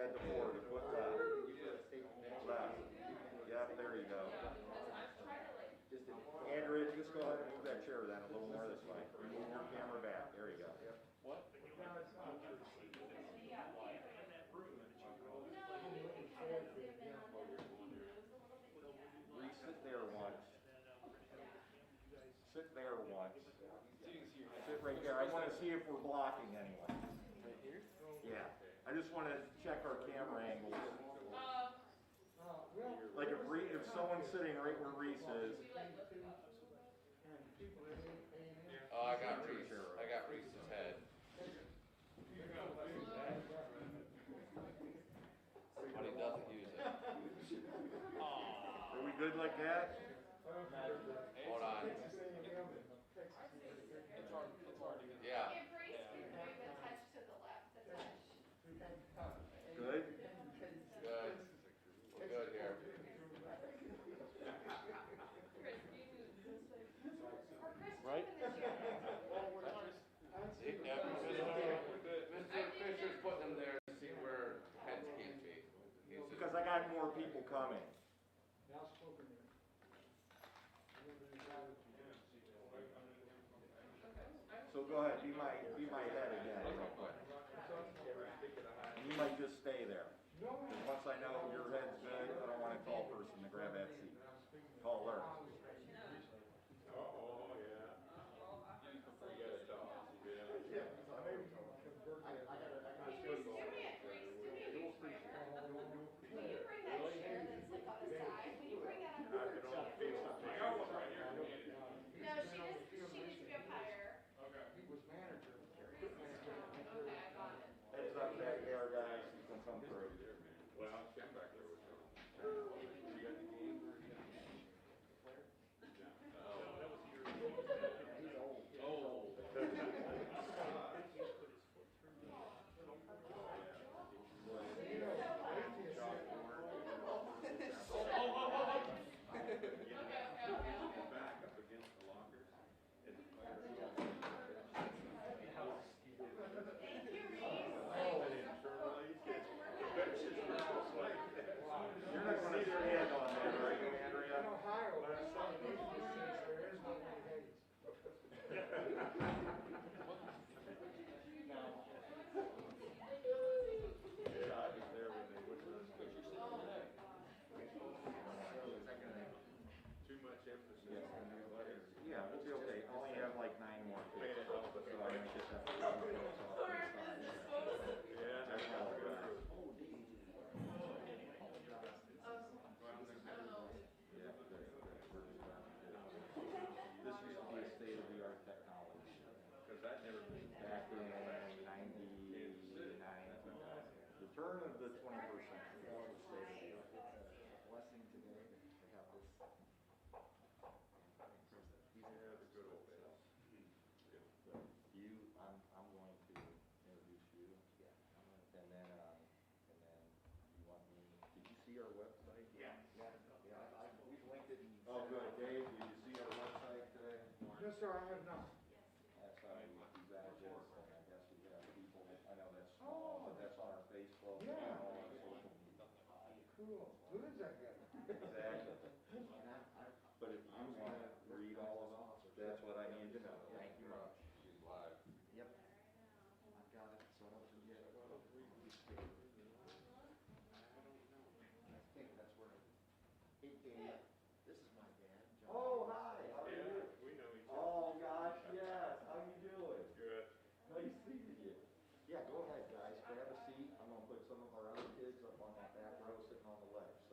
add the 4 to put left. Left. Yep, there you go. Andrea, just go ahead and move that chair then a little more this way. Move your camera back. There you go. What? Sit there once. Sit there once. Sit right there. I want to see if we're blocking anyone. Right here? Yeah. I just want to check our camera angles. Like if someone's sitting right where Reese is. Oh, I got Reese. I got Reese's head. But he doesn't use it. Are we good like that? Hold on. Yeah. Good? Good. We're good here. Right? Yeah, Mr. Fisher's putting them there to see where heads can't be. Because I got more people coming. So go ahead, be my head again real quick. You might just stay there. Once I know your head's good, I don't want a tall person to grab that seat. Taller. Heads up back there, guys. You can come through. Well, Sam back there was You're not going to stand on that, are you, Andrea? In Ohio, there's some people who says there is no more Hades. too much emphasis. Yeah, we'll be okay. I only have like 9 more kids. So I might just have to Yeah, that's good. This used to be a state-of-the-art technology. Because that never been Back in 99, the turn of the 21st century. Blessing today to have this. yeah, the good old days. I'm going to introduce you. And then you want me, did you see our website? Yeah. We've linked it. Oh, good. Dave, did you see our website today? No, sir, I have not. That's how we use address, and I guess we have people, I know that's small, but that's on our Facebook. Yeah. And all our social media. Cool. Who is that guy? Exactly. But if you want to read all of them, that's what I need to know. Thank you much. She's live. Yep. I've got it, so I don't forget. I think that's where, hey Dave, this is my dad, John. Oh, hi, how are you? We know each other. Oh, gosh, yes, how you doing? Good. Nice seeing you. Yeah, go ahead, guys, grab a seat. I'm gonna put some of our other kids up on that back row sitting on the ledge.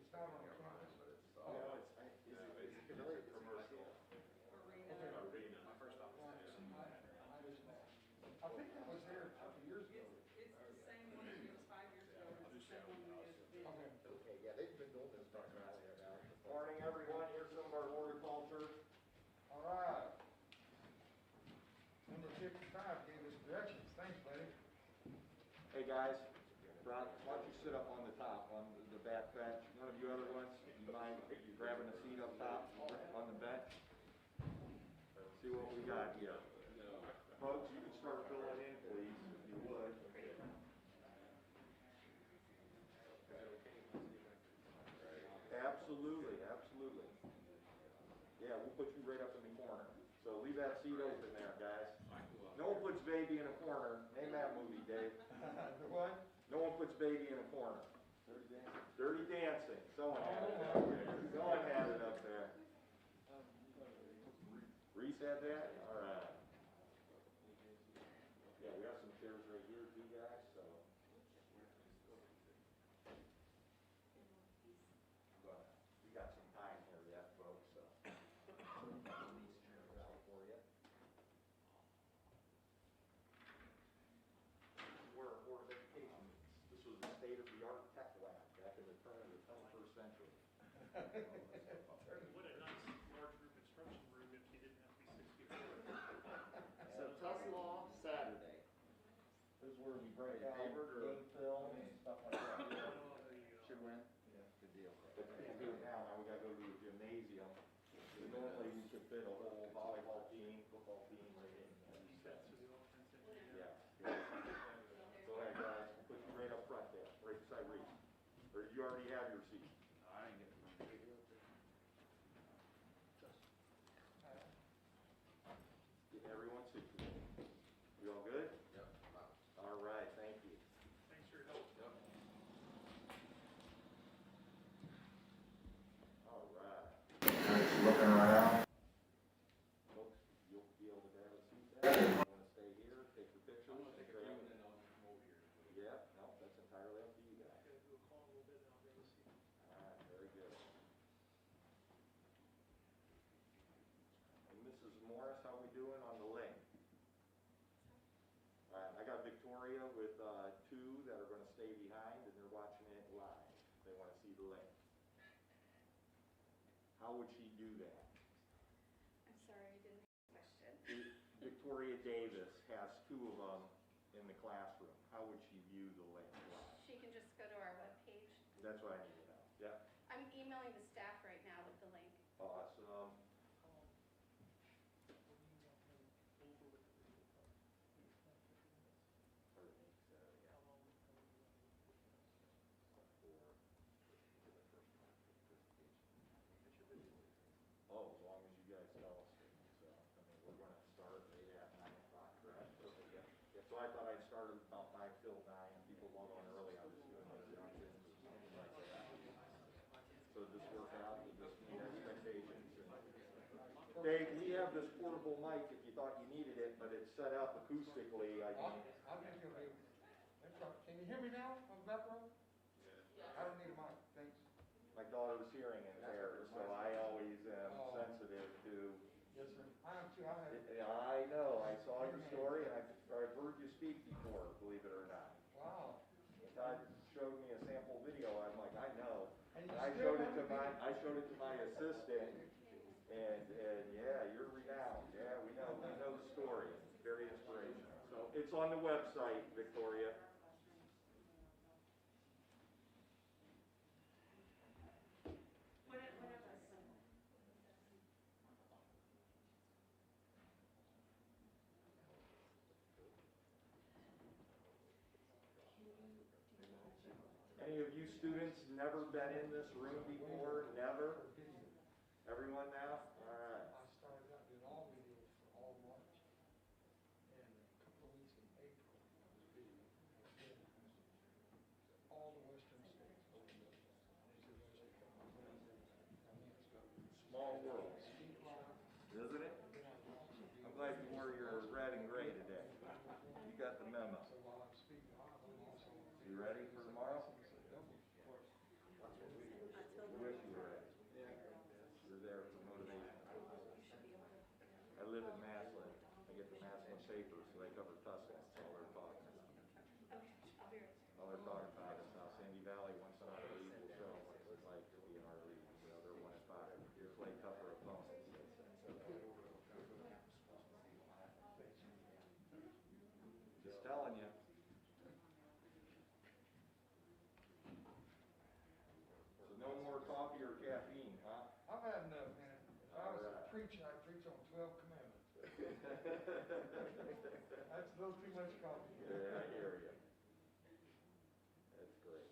It's not on campus, but it's. You know, it's very commercial. Arena. I think that was there a couple years ago. It's the same one, it was 5 years ago, it's the same one we just did. Okay. Okay, yeah, they've been doing this for a while. Morning, everyone. Here's some of our horticulture. All right. Number 55 gave us directions. Thanks, buddy. Hey, guys. Ron, why don't you sit up on the top, on the back bench? One of you other ones, you mind you grabbing a seat up top on the bench? See what we got here. Folks, you can start filling in, please, if you would. Absolutely, absolutely. Yeah, we'll put you right up in the corner. So leave that seat open there, guys. No one puts baby in a corner. Name that movie, Dave. The what? No one puts baby in a corner. Dirty Dancing. Someone had it up there. Someone had it up there. Reese had that? All right. Yeah, we got some chairs right here too, guys, so. But we got some time here yet, folks, so. Got these chairs out for you. This is where our Board of Education meets. This was a state-of-the-art tech lab back in the turn of the 21st century. What a nice large group instruction room if you didn't have to be 6 feet apart. So Tesla Saturday. This is where we break out game film and stuff like that. Should win? Yeah. Good deal. But we can't do it now, now we gotta go to the gymnasium. Normally we could fit a whole volleyball team, football team right in. Yeah. Go ahead, guys, we'll put you right up front there, right beside Reese. Or did you already have your seat? I didn't get mine. Get everyone situated. You all good? Yep. All right, thank you. Thanks for your help. Yep. All right. Guys, looking around. Folks, you'll be able to grab a seat there. If you want to stay here, take your pictures. I'm gonna take a few and then I'll just come over here. Yeah, no, that's entirely up to you guys. Gotta do a call a little bit and I'll grab a seat. All right, very good. And Mrs. Morris, how we doing on the link? All right, I got Victoria with two that are going to stay behind, and they're watching it live. They want to see the link. How would she do that? I'm sorry, I didn't have a question. Victoria Davis has two of them in the classroom. How would she view the link live? She can just go to our webpage. That's what I need to know. Yeah, I'm emailing the staff right now with the link. awesome. Pardon me, so, yeah. Oh, as long as you guys tell us. So, I mean, we're gonna start right at 9 o'clock, correct? Okay, yeah. Yeah, so I thought I'd start at about 5 till 9. People log on early, I was doing introductions or something like that. So just work out, to just meet expectations. Dave, we have this portable mic if you thought you needed it, but it's set up acoustically. I I think. think you'll be, that's right. Can you hear me now on the back row? I don't need a mic, thanks. My daughter's hearing impaired, so I always am sensitive to. Yes, sir. I am too, I have. I know, I saw your story and I've heard you speak before, believe it or not. Wow. Todd showed me a sample video, I'm like, I know. And you And I still showed it to have my, assistant, and yeah, you're renowned, yeah, we know the story, it's very inspirational. So, it's on the website, Victoria. Any of you students never been in this room before? Never? Everyone now? All right. I started out doing all videos for all March. And a couple of weeks in April, I was videoing. All the western states. Small world, isn't it? I'm glad you wore your red and gray today. You got the memo. So while I'm speaking, You ready for tomorrow? Until live in Maslin. I get the Maslin paper, so they cover Tustin. That's all they're talking about. All they're talking about is how Sandy Valley, once in our league, will show them what it's like to be in our league. You know, they're 1-5. You play tougher opponents. Just telling you. So no more coffee or caffeine, huh? I've had enough, man. If I was a preacher, I'd preach on 12 commandments. That's a little too much coffee. Yeah, I hear you. That's great.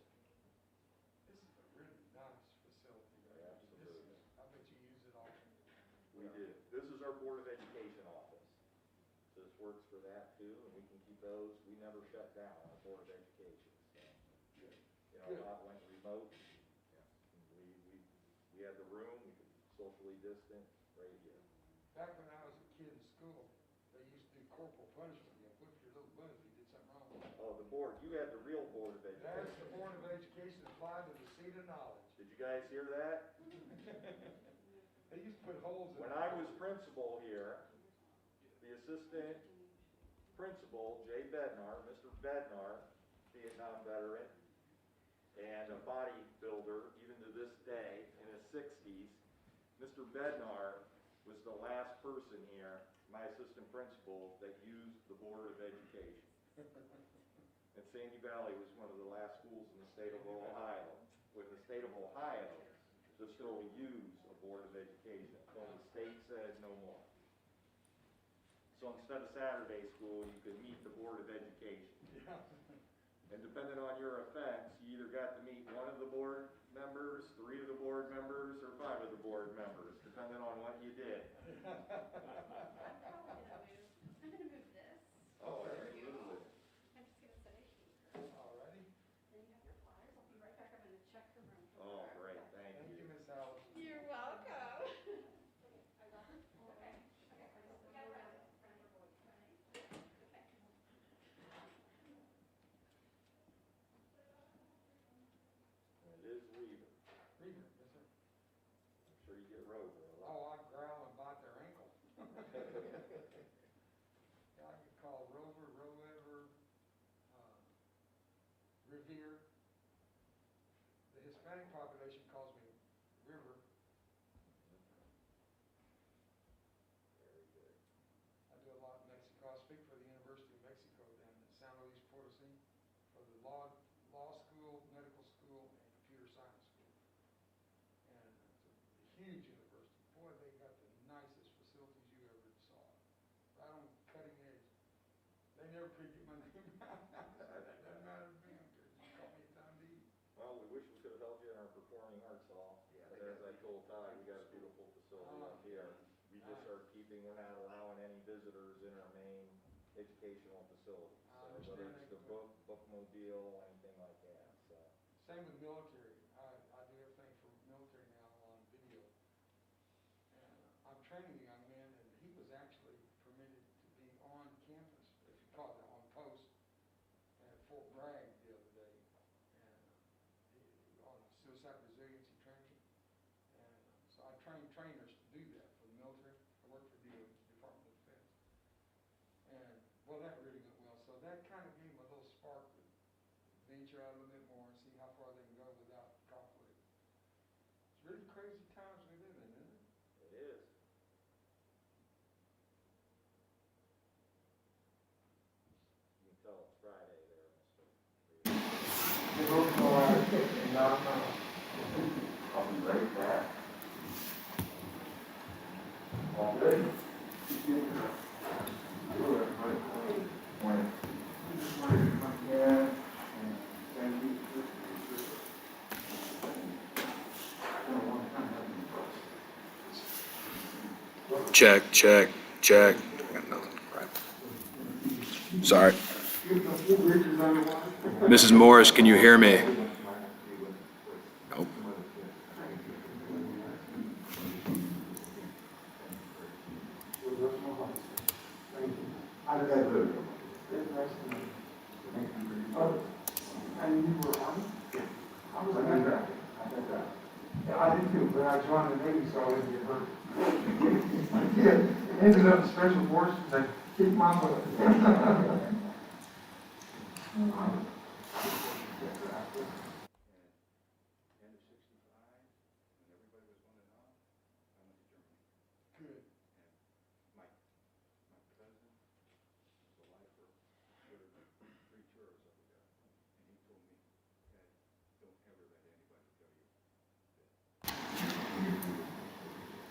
This is a really nice facility. Yeah, absolutely. I bet you use it all. We do. This is our Board of Education office. So this works for that too, and we can keep those. We never shut down our Board of Education. So, you know, a lot went remote. We had the room, we could socially distance right here. Back when I was a kid in school, they used to do corporal punishment. You whip your little butt if you did something wrong. Oh, the board, you had the real Board of That's Education. the Board of Education applied to the seat of knowledge. Did you guys hear that? They used to put holes in When it. I was principal here, the assistant principal, Jay Bednar, Mr. Bednar, Vietnam veteran, and a bodybuilder, even to this day, in his 60s, Mr. Bednar was the last person here, my assistant principal, that used the Board of Education. And Sandy Valley was one of the last schools in the state of Ohio, when the state of Ohio to still use a Board of Education, until the state said no more. So instead of Saturday school, you could meet the Board of Education. Yeah. And depending on your offense, you either got to meet one of the board members, 3 of the board members, or 5 of the board members, depending on what you did. I'm gonna move this. Oh, over absolutely. you. I'm just gonna say here. Alrighty. Then you have your flyers. I'll be right back. I'm gonna check the room. for Oh, her. great, thank Thank you, you. Miss Alice. You're welcome. I got her. Okay. Okay. We got it. And it is Weaver. Reader, yes, sir. I'm sure you get Roever a lot. Oh, I growl and bite their ankle. Yeah, I get called Rover, Roever, Revere. The Hispanic population calls me River. Very good. I do a lot in Mexico. I speak for the University of Mexico down in San Luis Potosí for the law school, medical school, and computer science school. And it's a huge university. Boy, they got the nicest facilities you ever saw. Right on cutting edge. They never could get my name out. That doesn't matter to me. Just call me a time to eat. Well, we wish we could have held you in our performing arts hall. But as I told Todd, we got a beautiful facility up here. We just are keeping, we're not allowing any visitors in our main educational facility. I So whether understand it's the that. bookmobile, anything like that, so. Same with military. I do everything for military now on video. And I'm training a young man, and he was actually permitted to be on campus, if you call it, on post, at Fort Bragg the other day. And on suicide resiliency training. And so I train trainers to do that for the military. I work for the Department of Defense. And, well, that really went well. So that kind of gave me a little spark to venture out a little bit more and see how far they can go without conflict. It's really crazy times we live in, isn't it? It is. You can tell it's Friday there, Mr. I'll be right back. All good? Check, check, check. Got nothing. Crap. Sorry. Mrs. Morris, can you hear me? Nope. How did that look? And you were Army? I was an undergrad. Yeah, I did too, but I joined the Navy, so I didn't get hurt. Yeah. ended up in special forces, they kicked my butt. Good.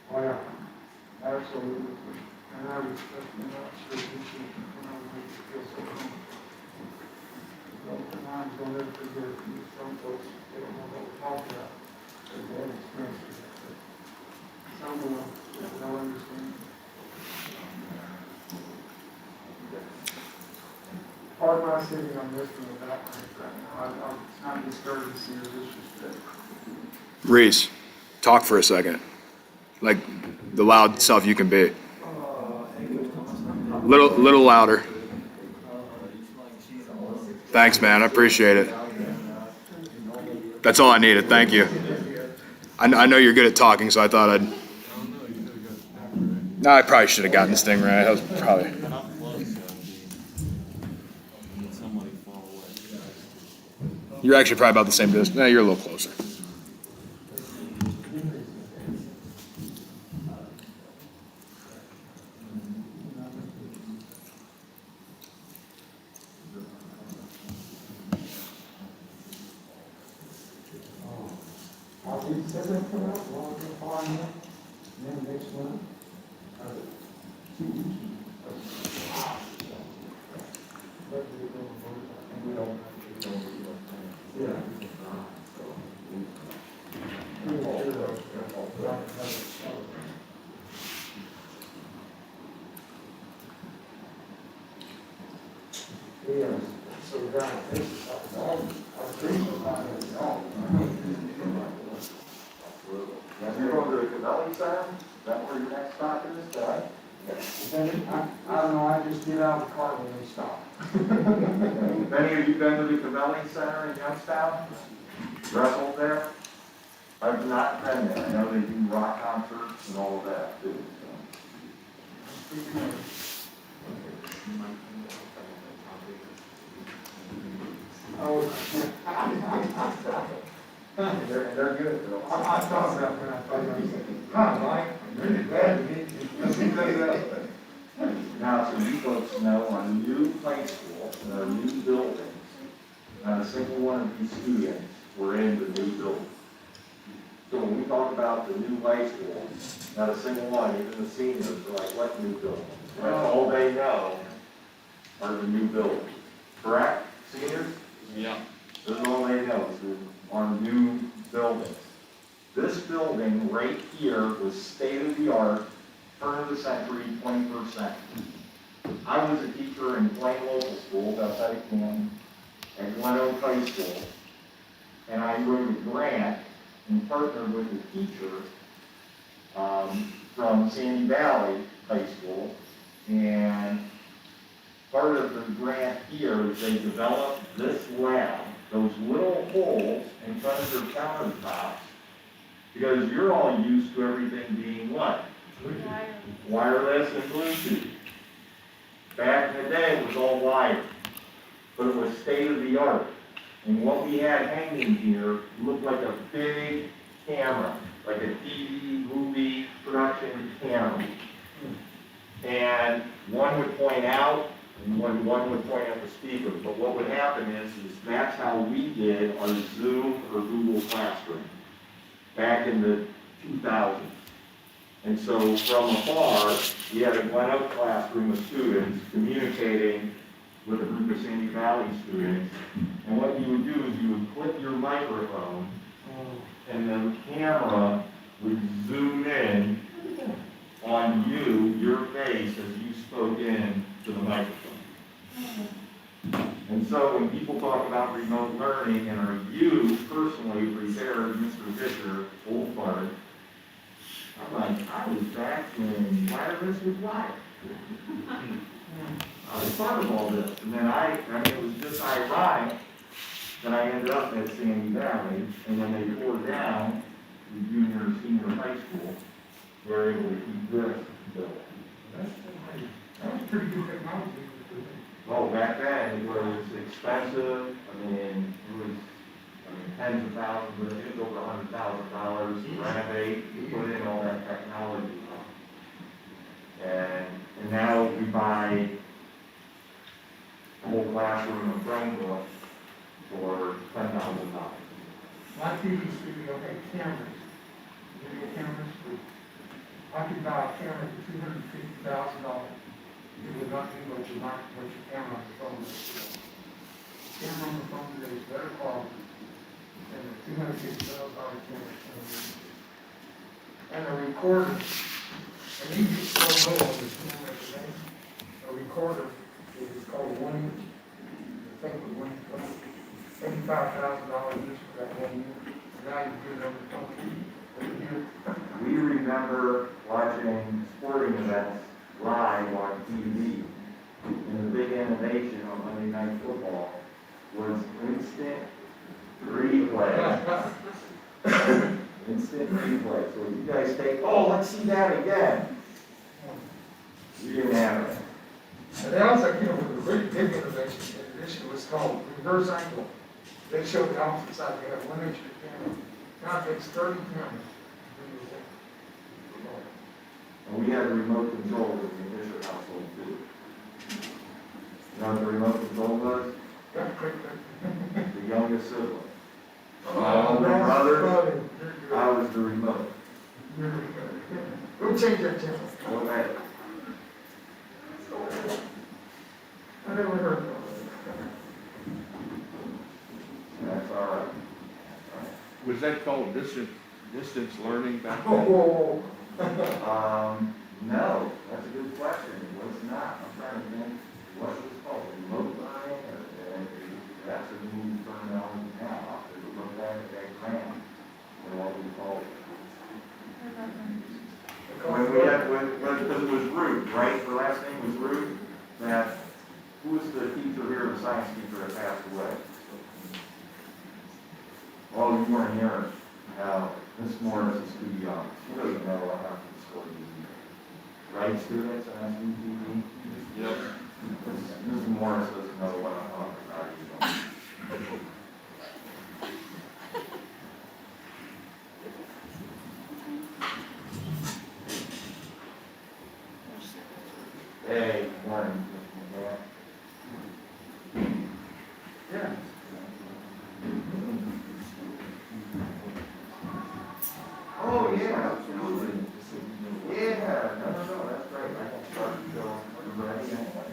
Oh, yeah, absolutely. And I was, you know, sure you should, when I would make you feel so comfortable. Sometimes don't ever forget, some folks, they don't know what we're talking about. They have experiences. Some will, they don't understand. Part of my sitting on this one without right now, it's not discourteous or disrespect. Reese, talk for a second. Like the loud self you can be. Little louder. Thanks, man. I appreciate it. That's all I needed. Thank you. I know you're good at talking, so I thought I'd. No, I probably should have gotten this thing right. I was probably. You're actually probably about the same distance. No, you're a little closer. I'll be seven for that, well, I'll get far enough, and then next one, 2 weeks. Yeah. Yeah, so down, I was thinking about it, all. You're going to the Cavelli Center? Is that where your next stop is, right? I don't know, I just get out of the car when they stop. Have any of you been to the Cavelli Center in Youngstown? Wrestled there? I've not been there. I know they do rock concerts and all of that too. Oh. They're good though. I thought about when I thought about it. Huh, Mike, I'm really glad to meet you. Let's see that. Now, so you folks know our new high school and our new buildings, not a single one of these students were in the new building. So when we talk about the new high school, not a single one, even the seniors, are like, what new building? That's all they know are the new buildings. Correct, seniors? Yeah. This is all they know, is our new buildings. This building right here was state-of-the-art, turn of the century, 21st century. I was a teacher in Plain local school outside of Canton at Glen Oak High School, and I wrote a grant and partnered with a teacher from Sandy Valley High School, and part of the grant here is they developed this lab, those little holes in front of their countertops, because you're all used to everything being what? Wireless and Bluetooth. Back in the day, it was all wired, but it was state of the art. And what we had hanging here looked like a big camera, like a TV, movie, production camera. And one would point out, and one would point at the speaker. But what would happen is that's how we did our Zoom or Google Classroom back in the 2000s. And so from afar, we had a Glen Oak classroom of students communicating with a group of Sandy Valley students. And what you would do is you would click your microphone, and the camera would zoom in on you, your face, as you spoke in to the microphone. And so when people talk about remote learning, and are you personally prepared, Mr. Fisher, old fart, I'm like, I was back when wireless was wired. I was part of all this. And then I mean, it was just ironic that I ended up at Sandy Valley, and when they tore down the junior, senior high school, we were able to keep this building. expensive, I mean, it was, tens of thousands, but it was over $100,000 to renovate, to put in all that technology. And now we buy a whole classroom of Chromebook for $10,000. My TV studio had cameras, video cameras, I could buy a camera for $250,000. It would not be what you might, what your camera on the phone is. Camera on the phone today is better quality than a $250,000 camera. And a recorder, and you get so low on the camera today, a recorder is called one, I think it was $85,000 just for that 1 year. Now you get it on the phone. We remember watching sporting events live on TV. And the big innovation on Monday Night Football was instant replay. Instant replay. So you guys take, oh, let's see that again. You didn't have it. And they also came up with a really big innovation was called reverse angle. They showed the opposite side, they have one extra camera. Now it takes 30 cameras. And we had a remote control in the Fisher household too. You know what the remote control was? The youngest sibling. My older brother, I was the remote. We'll change that channel. Okay. I never heard of that. That's all right. Was that called distance learning back then? Oh. No, that's a good question. It was not. I'm trying to think what it was called. Remote learning, or that's a new terminology now. I'll have to look at it, that grant, or what we call it. When we had, because it was Ruth, right? The last name was Ruth. That, who was the teacher here, the science teacher that passed away? Oh, you weren't here. Miss Morris is too young. She doesn't know what happened to school. Right, students on SVTV? Yep. Miss Morris doesn't know what I'm talking about either. Hey, morning, Mr. McGann. Yeah. Oh, yeah, absolutely. Yeah, no, that's great. I can start to go ready anyway.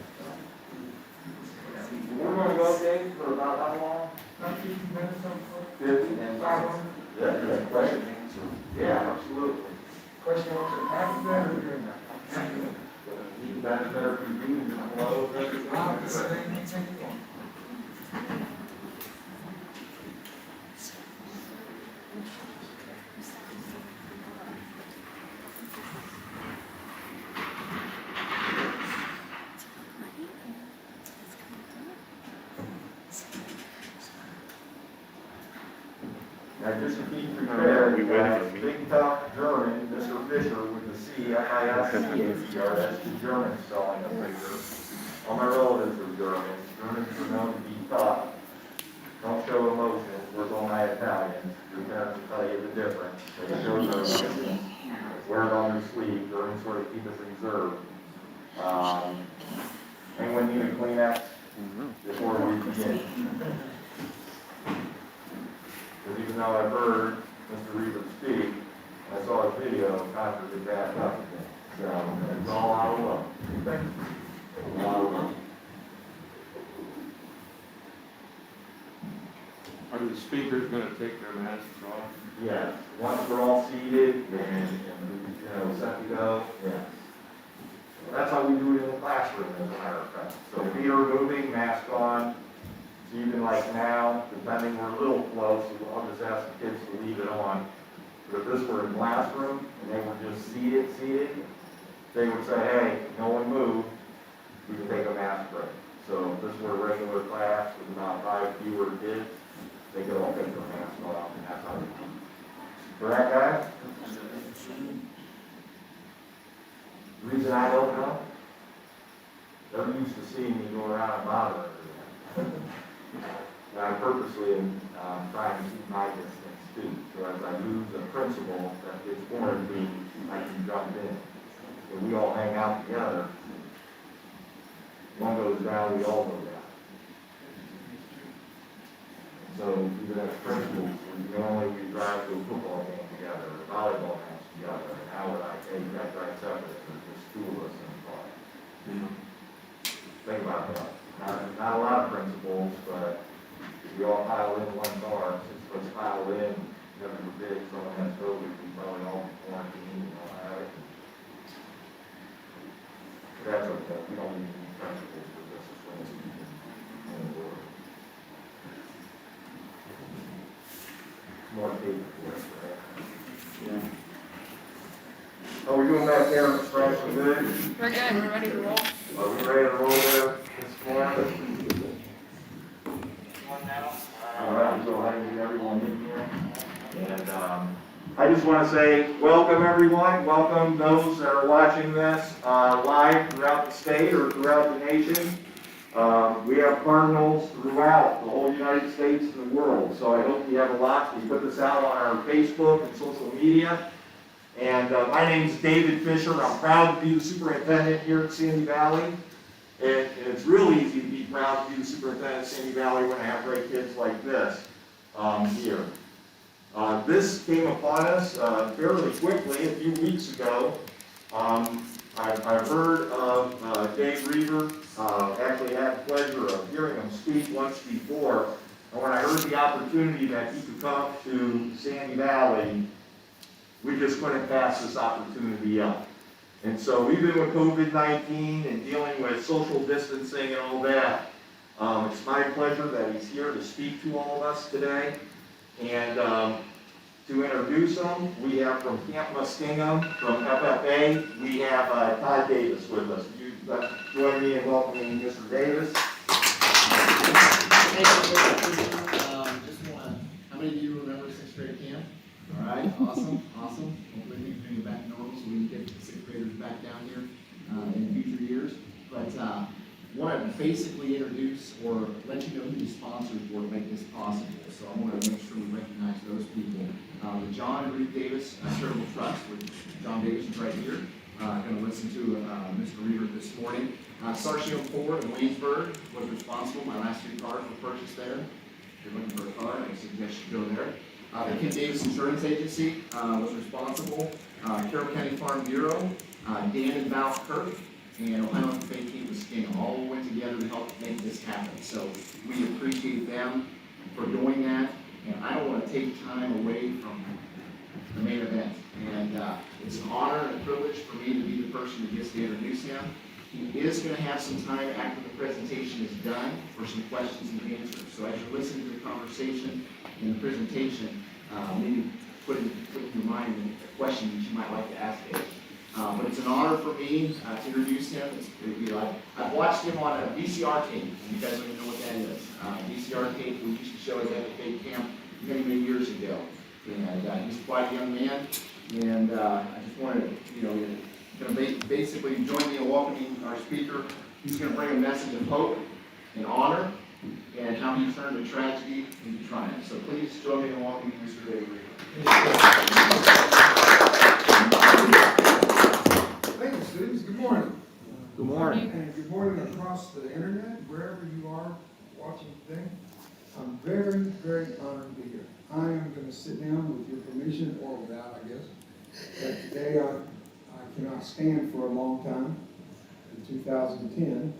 We're gonna go, Dave, for about how long? About 50 minutes on foot. 50 and 5 minutes? Yeah, question and answer. Yeah, absolutely. Question answer, after that or during that? That's better for you than hello. Now, just to keep prepared, big tough German, Mr. Fisher with the C-F-I-S-C-H-E-R, that's the German spelling of Fisher. All my relatives are German. Germans are known to be tough. Don't show emotion. We're all my Italians. Your parents will tell you the difference. They show their emotion. Wear it on their sleeve. Germans sort of keep us reserved. Anyone need a Kleenex before we begin? Because even though I've heard Mr. Roever speak, I saw a video of Concord did back up again. So it's all out of love. All out of love. Are the speakers gonna take their masks off? Yes, once we're all seated and set to go, yes. That's how we do it in the classroom, as a matter of fact. So feet are moving, mask on. So even like now, depending, we're a little close, so I'll just ask the kids to leave it on. But if this were a classroom and they were just seated, they would say, hey, no one move, we can take a mask break. So if this were a regular class with about 5 fewer kids, they could all take their masks off, and that's how they do it. Correct, guys? The reason I don't know, they're used to seeing me go around and bother everyone. And I purposely am trying to keep my distance too. So as I lose a principal that gets quarantined, I can jump in. If we all hang out together, one goes down, we all go down. So even as principals, we can only drive to a football game together, a volleyball match together, and how would I take that right separate, there's just two of us in the car. Think about that. Not a lot of principals, but if we all pile in one car, 6 of us pile in, heaven forbid, someone has COVID, we probably all be quarantined and all that. But that's okay, we don't need principals for this as well. More paper for us, right? Yeah. How we doing back there, Mr. Price? We good? We're good, we're ready to roll. Are we ready to roll there this morning? All right, so I need everyone in here. And I just want to say welcome everyone. Welcome those that are watching this live throughout the state or throughout the nation. We have Cardinals throughout the whole United States and the world. So I hope you have a lot. We put this out on our Facebook and social media. And my name is David Fisher. I'm proud to be the superintendent here at Sandy Valley. And it's really easy to be proud to be the superintendent at Sandy Valley when I have great kids like this here. This came upon us fairly quickly a few weeks ago. I've heard of Dave Roever. Actually had the pleasure of hearing him speak once before. And when I heard the opportunity that he could come to Sandy Valley, we just couldn't pass this opportunity up. And so we've been with COVID-19 and dealing with social distancing and all that. It's my pleasure that he's here to speak to all of us today. And to introduce him, we have from Camp Muskingum, from FFA, we have Todd Davis with us. You join me in welcoming Mr. Davis. Thank you. How many of you remember 6th grade camp? All right, awesome. Hopefully we can bring it back normal so we can get the 6th graders back down here in future years. But want to basically introduce or let you know who the sponsors were to make this possible. So I want to make sure we recognize those people. The John and Ruth Davis Charitable Trust, which John Davis is right here. Going to listen to Mr. Roever this morning. Sarchium Ford in Waynesburg was responsible. My last 3 cars were purchased there. If you're looking for a car, I suggest you go there. The Ken Davis Insurance Agency was responsible. Carroll County Farm Bureau, Dan and Val Kirk, and Ohio FFA Team Muskingum all went together to help make this happen. So we appreciate them for doing that. And I don't want to take time away from the main event. And it's an honor and a privilege for me to be the person who gets to introduce him. He is going to have some time after the presentation is done for some questions and answers. So as you're listening to the conversation and the presentation, maybe put in your mind a question that you might like to ask him. But it's an honor for me to introduce him. I've watched him on a VCR tape. You guys don't even know what that is. VCR tape we used to show at FFA camp many years ago. And he's quite a young man. And I just wanted to, basically join me in welcoming our speaker. He's going to bring a message of hope and honor and how he turned a tragedy into triumph. So please join me in welcoming Mr. Dave Roever. Thank you, students. Good morning. Good morning. And good morning across the internet, wherever you are watching today. I'm very honored to be here. I am going to sit down with your permission, or without, I guess. But today I cannot stand for a long time. In 2010,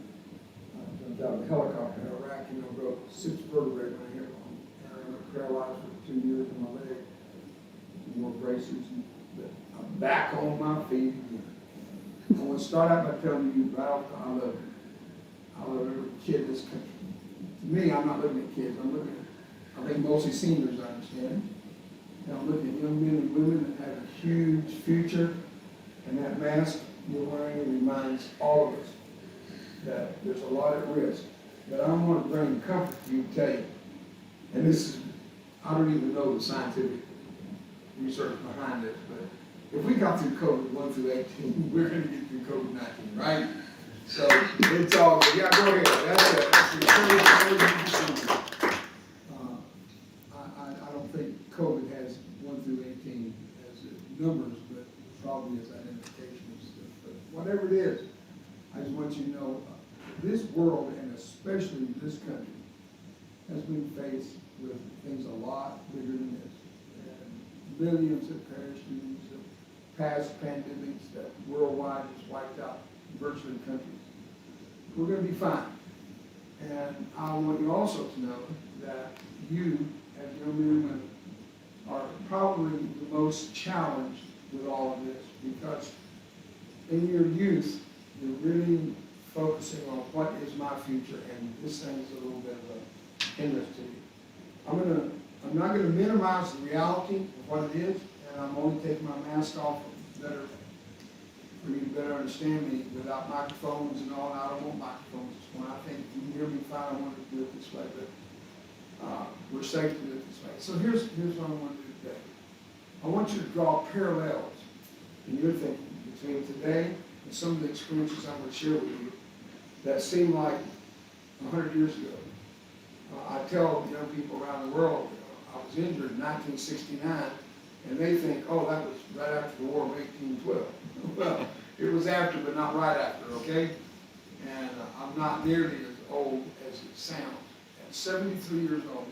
I jumped out of a helicopter in Iraq, broke 6 vertebrae in my hip. And I was paralyzed for 2 years in my leg. More braces, but I'm back on my feet again. I want to start out by telling you about I love you. I love every kid in this country. To me, I'm not looking at kids. I'm looking at, I think mostly seniors, I understand. And I'm looking at young men and women that have a huge future. And that mask you're wearing reminds all of us that there's a lot at risk. But I want to bring comfort to you, tell you. And this is, I don't even know the scientific research behind this, but if we got through COVID 1 through 18, we're going to get through COVID-19, right? So it's all good. Yeah, go ahead. That's it. That's the encouragement. is, I just want you to know, this world, and especially this country, has been faced with things a lot bigger than this. And millions have perished in these past pandemics that worldwide has wiped out virtually countries. We're gonna be fine. And I want you also to know that you, as young men and women, are probably the most challenged with all of this, because in your youth, you're really focusing on what is my future, and this thing is a little bit of a hindrance to you. I'm not gonna minimize the reality of what it is, and I'm only taking my mask off better, for you to better understand me without microphones and all, and I don't want microphones. When I think you can hear me fine, I want to do it this way, but we're safe to do it this way. So here's what I want to do today. I want you to draw parallels in your thinking between today and some of the experiences I'm going to share with you that seem like 100 years ago. I tell young people around the world, I was injured in 1969, and they think, oh, that was right after the War of 1812. Well, it was after, but not right after, okay? And I'm not nearly as old as it sounds. At 73 years old,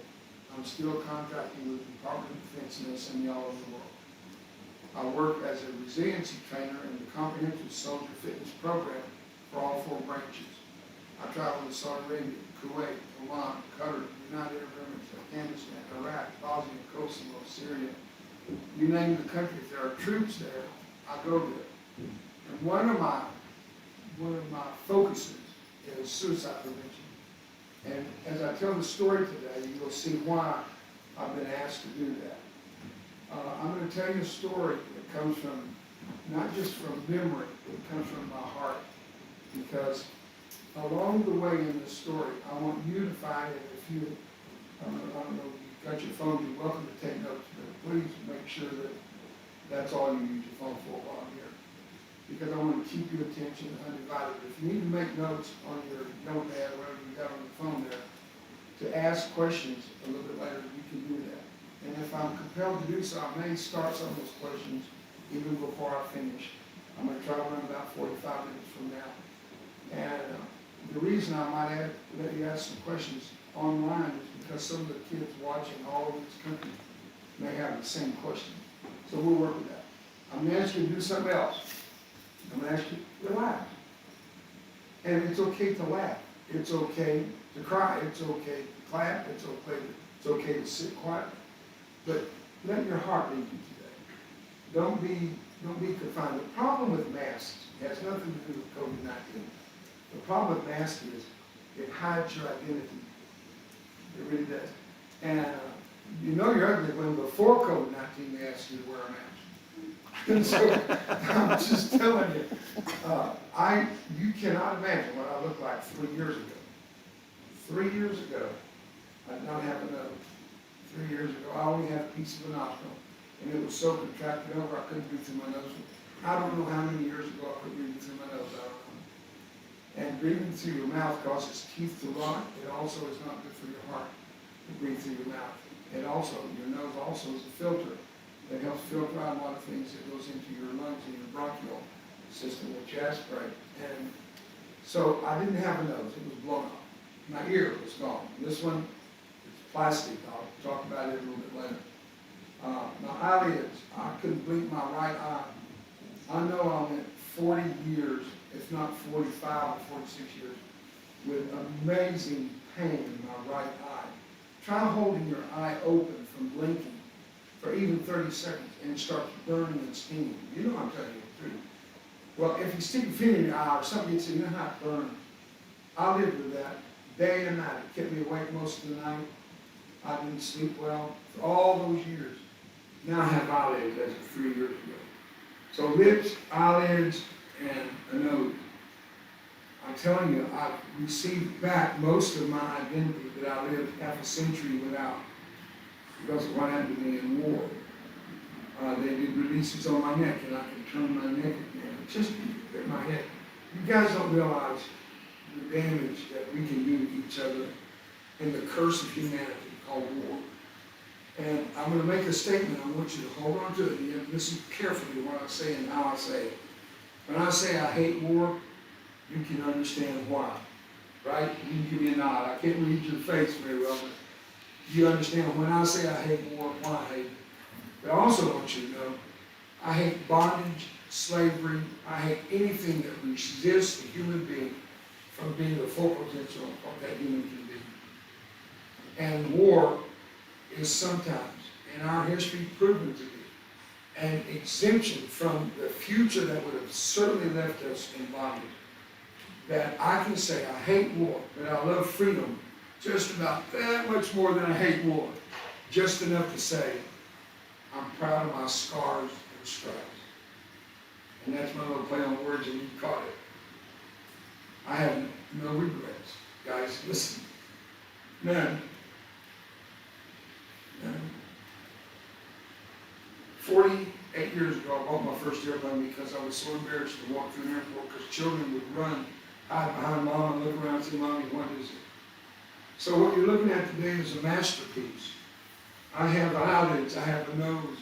I'm still contracting with the Department of Defense, and they send me all over the world. I work as a resiliency trainer in the Comprehensive Soldier Fitness Program for all 4 branches. I travel to Saudi Arabia, Kuwait, Oman, Qatar, United Arab Emirates, Afghanistan, Iraq, Bosnia, Kosovo, Syria. You name the country, if there are troops there, I go there. And one of my focuses is suicide prevention. And as I tell the story today, you'll see why I've been asked to do that. I'm going to tell you a story that comes from, not just from memory, it comes from my heart. Because along the way in this story, I want you to find it. If you, I don't know if you've got your phone, you're welcome to take notes, but please make sure that that's all you use your phone for while I'm here. Because I want to keep your attention undivided. If you need to make notes on your notepad, whatever you got on your phone there, to ask questions a little bit later, you can do that. And if I'm compelled to do so, I may start some of those questions even before I finish. I'm going to try to run about 45 minutes from now. And the reason I might let you ask some questions online is because some of the kids watching all over this country may have the same question. So we'll work with that. I'm going to ask you to do something else. I'm going to ask you to relax. And it's okay to laugh. It's okay to cry. It's okay to clap. It's okay to sit quietly. But let your heart lead you today. Don't be confined. The problem with masks has nothing to do with COVID-19. The problem with masks is it hides your identity. It really does. And you know you're ugly when before COVID-19 they asked you to wear a mask. And so I'm just telling you, you cannot imagine what I looked like 3 years ago. 3 years ago, I did not have a nose. 3 years ago, I only had a piece of a nostril, and it was so contracted over I couldn't breathe through my nose. I don't know how many years ago I could breathe through my nose. I don't know. And breathing through your mouth causes teeth to rot. It also is not good for your heart to breathe through your mouth. And also, your nose also is a filter that helps filter out a lot of things that goes into your lungs and your bronchial system that you aspirate. And so I didn't have a nose. It was blown off. My ear was gone. This one is plastic. I'll talk about it a little bit later. My eyelids, I couldn't blink my right eye. I know I went 40 years, if not 45 or 46 years, with amazing pain in my right eye. Try holding your eye open from blinking for even 30 seconds and it starts burning and stinging. You know I'm telling you the truth. Well, if you stick your finger in your eye or something gets in, you know how it burns. I lived with that day and night. It kept me awake most of the night. I didn't sleep well for all those years. Now I have eyelids as of 3 years ago. So lips, eyelids, and a nose. I'm telling you, I've received back most of my identity that I lived half a century without because of what happened to me in war. They did releases on my neck and I could turn my neck again. Just at my head. You guys don't realize the damage that we can do to each other and the curse of humanity called war. And I'm going to make a statement. I want you to hold on to it and listen carefully to what I say and how I say it. When I say I hate war, you can understand why, right? You can give me a nod. I can't read your face very well, but you understand when I say I hate war, why I hate it. But I also want you to know, I hate bondage, slavery, I hate anything that resists a human being from being the full potential of that human can be. And war is sometimes, in our history, proven to be an exemption from the future that would have certainly left us in bondage. That I can say I hate war, but I love freedom just about that much more than I hate war. Just enough to say, I'm proud of my scars and stripes. And that's my little play on words, and you caught it. I have no regrets. Guys, listen. None. None. 48 years ago, I bought my first airplane because I was so embarrassed to walk through an airport because children would run, hide behind mom and look around and say, Mommy, what is it? So what you're looking at today is a masterpiece. I have eyelids, I have a nose.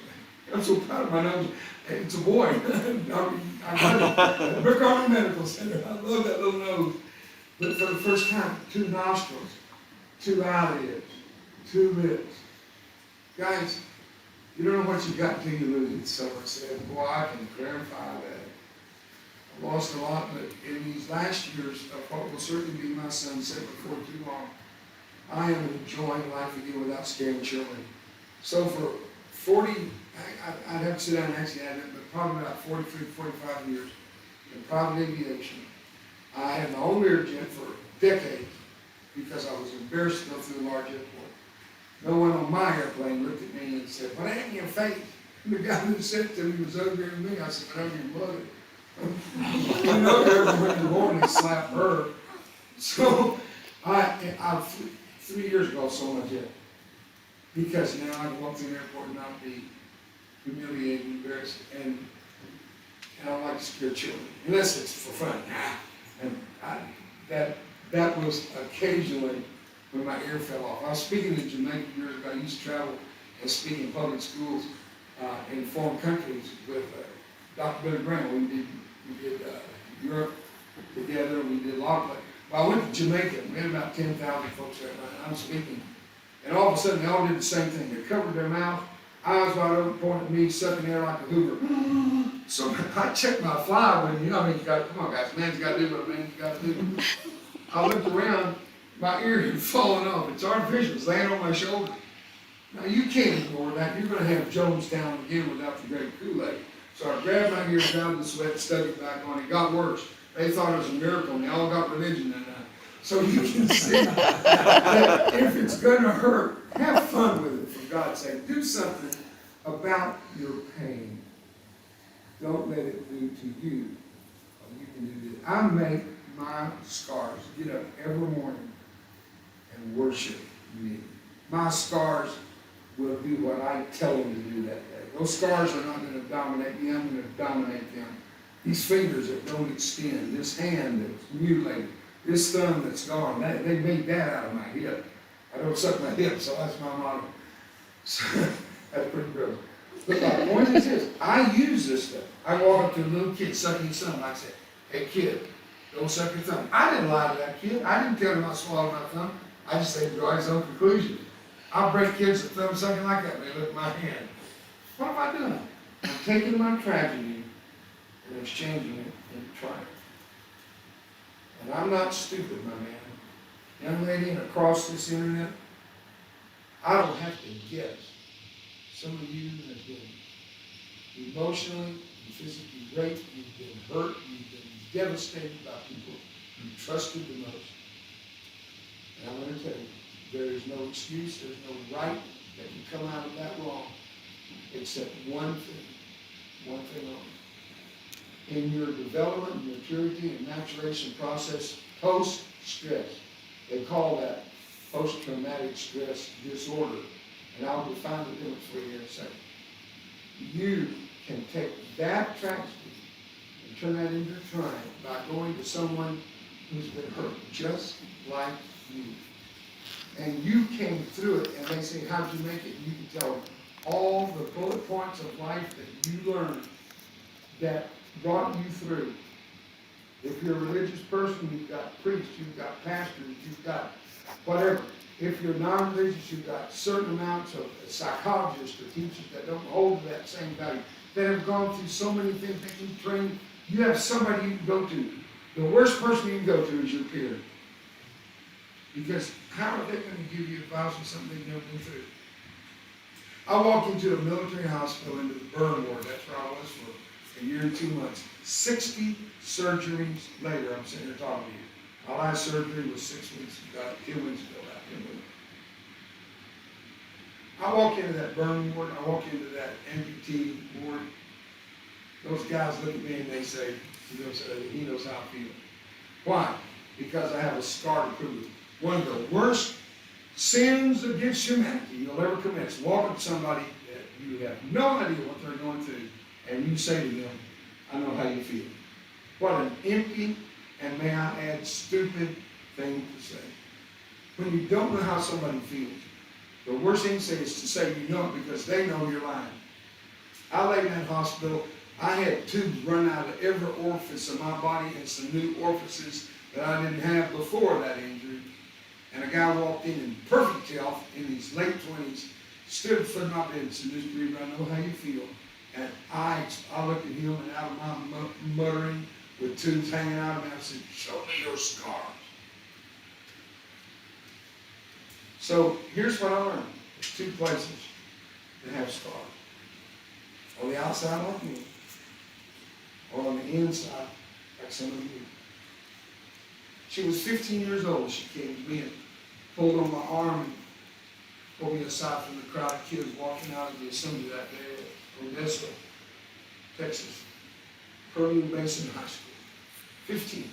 I'm so proud of my nose. It's a boy. I love it. Brick Army Medical Center. I love that little nose. But for the first time, 2 nostrils, 2 eyelids, 2 lips. Guys, you don't know what you got until you lose it. Someone said, boy, I can clarify that. I lost a lot, but in these last years of what will certainly be my sunset before too long, I am enjoying life again without scaring children. So for 40, I'd have to sit down and actually add it, but probably about 43, 45 years in private aviation. I had my own Learjet for decades because I was embarrassed to go through a large airport. No one on my airplane looked at me and said, "What ain't your face?" And the guy who said to me was uglier than me. I said, "But I'm your mother." You know, everyone in the morning slapped her. So I 3 years ago, sold my jet. Because now I can walk through an airport and not be humiliated and embarrassed. And I don't like to scare children, unless it's for fun. And that was occasionally when my ear fell off. I was speaking in Jamaica years ago. I used to travel and speak in public schools in foreign countries with Dr. Billy Graham. We did Europe together. We did a lot of places. Well, I went to Jamaica. We had about 10,000 folks there. And I'm speaking. And all of a sudden, they all did the same thing. They covered their mouth, eyes wide open, pointing at me, sucking air like a Hoover. So I checked my fly when, you know, I mean, come on, guys, man's got to do what a man's got to do. I looked around, my ear had fallen off. It's artificial. It's laying on my shoulder. Now, you can't ignore that. You're going to have Jonestown again without the great Kool-Aid. So I grabbed my ear down the sweat, stuck it back on. It got worse. They thought it was a miracle, and they all got religion that night. So you can see that if it's going to hurt, have fun with it, for God's sake. Do something about your pain. Don't let it do to you what you can do to it. I make my scars get up every morning and worship me. My scars will do what I tell them to do that day. Those scars are not going to dominate me. I'm going to dominate them. These fingers that don't extend, this hand that's mutilated, this thumb that's gone, they made that out of my hip. I don't suck my hip, so that's my motto. So, that's pretty gross. But my point is this, I use this stuff. I walk up to a little kid sucking his thumb. I say, "Hey kid, don't suck your thumb." I didn't lie to that kid. I didn't tell him not to swallow my thumb. I just say draw his own conclusions. I'll break kids with thumb sucking like that when they look at my hand. What am I doing? I'm taking my tragedy and exchanging it into triumph. And I'm not stupid, my man. Young lady, and across this internet, I don't have to guess. Some of you have been emotionally and physically raped, you've been hurt, you've been devastated by people you trusted the most. And I'm going to tell you, there is no excuse, there's no right that can come out of that wrong, except one thing only. In your development, maturity, and maturation process, post-stress. They call that post-traumatic stress disorder. And I'll define the difference for you in a second. You can take that tragedy and turn that into triumph by going to someone who's been hurt just like you. And you came through it, and they say, "How'd you make it?" You can tell them all the bullet points of life that you learned that brought you through. If you're a religious person, you've got priests, you've got pastors, you've got whatever. If you're non-religious, you've got certain amounts of psychologists or teachers that don't hold to that same value, that have gone through so many things, that can train. You have somebody you can go to. The worst person you can go to is your peer. Because how are they going to give you advice on something they've never been through? I walked into a military hospital, into the burn ward. That's where I was for a year and 2 months. 60 surgeries later, I'm sitting here talking to you. My last surgery was 6 weeks ago, 10 weeks ago, about 10 weeks. I walk into that burn ward, I walk into that amputee ward. Those guys look at me and they say, he knows how I feel. Why? Because I have a scar to prove it. One of the worst sins against humanity you'll ever commit is walking to somebody that you have no idea what they're going through, and you say to them, I know how you feel. What an empty, and may I add, stupid thing to say. When you don't know how somebody feels, the worst thing to say is to say you know it because they know you're lying. I lay in that hospital. I had tubes run out of every orifice of my body and some new orifices that I didn't have before that injury. And a guy walked in perfect health in his late 20s, stood in front of my bed and said, Mr. Reever, I know how you feel. And I looked at him, and out of my muttering with tubes hanging out of me, I said, show me your scars. So here's what I learned. There's two places that have scars. On the outside like me, or on the inside like some of you. She was 15 years old. She came to me and pulled on my arm and pulled me aside from the crowd of kids walking out of the assembly that day at Odessa, Texas, Permian Basin High School. 15.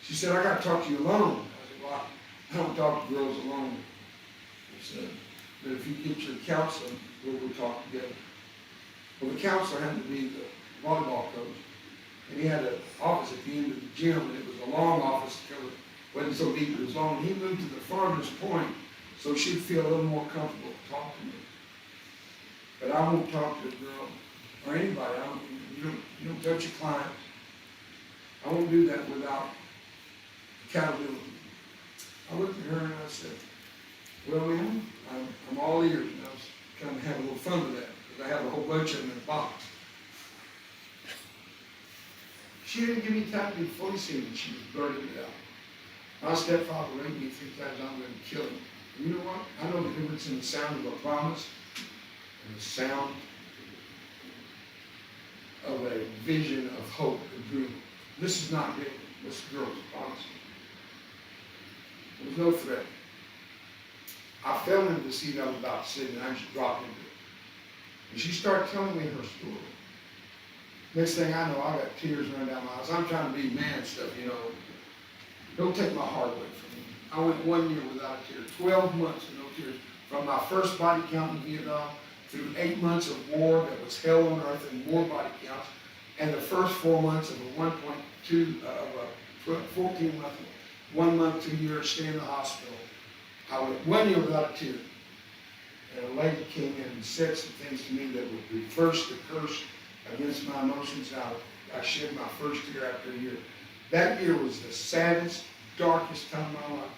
She said, I got to talk to you alone. I said, well, I don't talk to girls alone. She said, but if you get your counselor, we'll talk together. Well, the counselor happened to be the volleyball coach. And he had an office at the end of the gym, and it was a long office because it wasn't so deep, it was long. And he moved to the farthest point so she'd feel a little more comfortable to talk to me. But I won't talk to a girl or anybody. You don't touch your client. I won't do that without accountability. I looked at her and I said, well, ma'am, I'm all ears. And I was trying to have a little fun with that because I have a whole bunch of them in a box. She didn't give me time to be fully seated. She was blurting it out. My stepfather raped me 3 times. I'm going to kill him. And you know what? I know the difference in the sound of a promise and the sound of a vision of hope and dream. This is not it. This girl's promise. There was no threat. I fell into the seat I was about to sit in, and I just dropped into it. And she started telling me her story. Next thing I know, I got tears running down my eyes. I'm trying to be man stuff, you know. Don't take my heart away from me. I went 1 year without a tear, 12 months with no tears. From my first body count in Vietnam through 8 months of war that was hell on earth and more body counts, and the first 4 months of a 14-month, 1 month, 2 years stay in the hospital. I went 1 year without a tear. And a lady came in and said some things to me that would reverse the curse against my emotions. I shed my first tear after a year. That year was the saddest, darkest time of my life.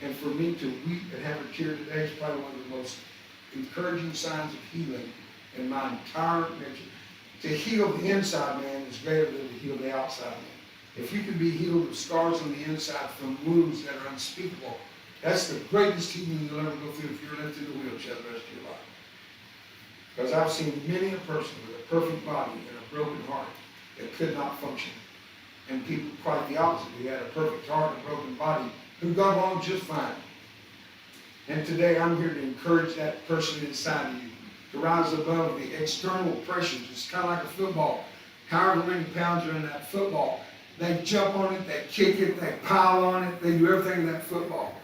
And for me to weep and have a tear today is probably one of the most encouraging signs of healing in my entire nature. To heal the inside man is greater than to heal the outside man. If you can be healed of scars on the inside from wounds that are unspeakable, that's the greatest healing you'll ever go through if you're left in a wheelchair the rest of your life. Because I've seen many a person with a perfect body and a broken heart that could not function. And people quite the opposite. Who had a perfect heart and a broken body who got along just fine. And today I'm here to encourage that person inside of you to rise above the external pressures. It's kind of like a football. However many pounds are in that football, they jump on it, they kick it, they pile on it, they do everything in that football.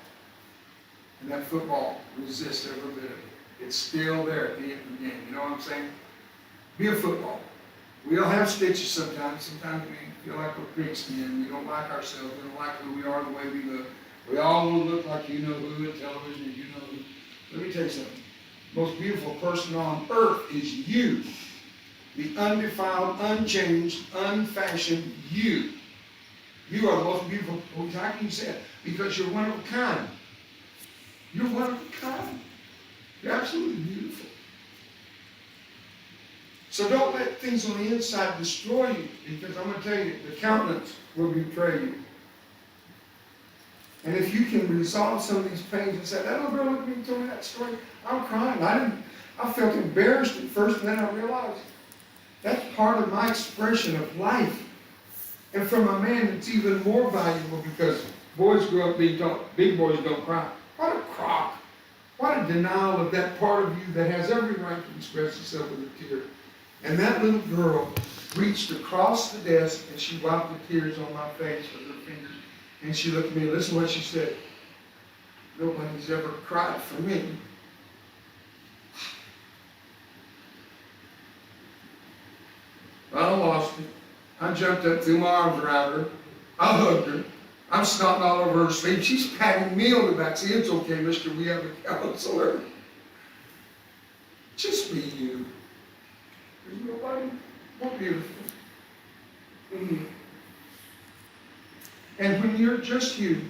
And that football resists every bit of it. It's still there at the end of the game. You know what I'm saying? Be a footballer. We all have stitches sometimes. Sometimes we feel like we're pigskin. We don't like ourselves. We don't like who we are, the way we look. We all want to look like you know who at television and you know who. Let me tell you something. The most beautiful person on earth is you. the undefiled, unchanged, unfashioned you. You are the most beautiful. How can you say it? Because you're one of a kind. You're one of a kind. You're absolutely beautiful. So don't let things on the inside destroy you, because I'm going to tell you, the countenance will betray you. And if you can resolve some of these pains and say, that little girl looked at me and told me that story, I'm crying. I felt embarrassed at first, and then I realized that's part of my expression of life. And from a man, it's even more valuable, because boys grow up being taught, big boys don't cry. What a crock. What a denial of that part of you that has every right to express itself with a tear. And that little girl reached across the desk and she wiped the tears on my face with her fingers. And she looked at me and listen to what she said. Nobody's ever cried for me. I lost it. I jumped up, threw my arms around her. I hugged her. I'm snotting all over her sleeve. She's patting me on the back. See, it's okay, mister. We have a counselor. Just be you. There's nobody more beautiful. And when you're just you,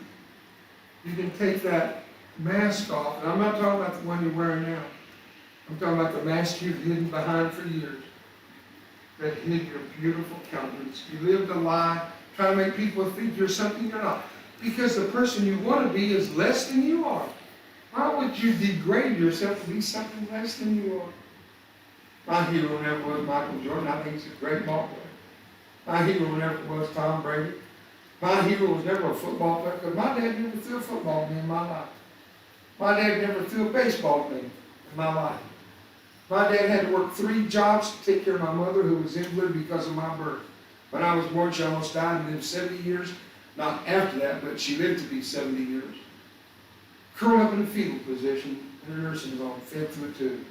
you can take that mask off. And I'm not talking about the one you're wearing now. I'm talking about the mask you've hidden behind for years that hid your beautiful countenance. You lived a lie, trying to make people think you're something you're not. Because the person you want to be is less than you are. Why would you degrade yourself to be something less than you are? My hero never was Michael Jordan. I think he's a great ball player. My hero never was Tom Brady. My hero was never a football player, because my dad never threw a football to me in my life. My dad never threw a baseball to me in my life. My dad had to work 3 jobs to take care of my mother, who was invalid because of my birth. When I was born, she almost died and lived 70 years. Not after that, but she lived to be 70 years. Curled up in a fetal position in a nursing home, fed through a tube.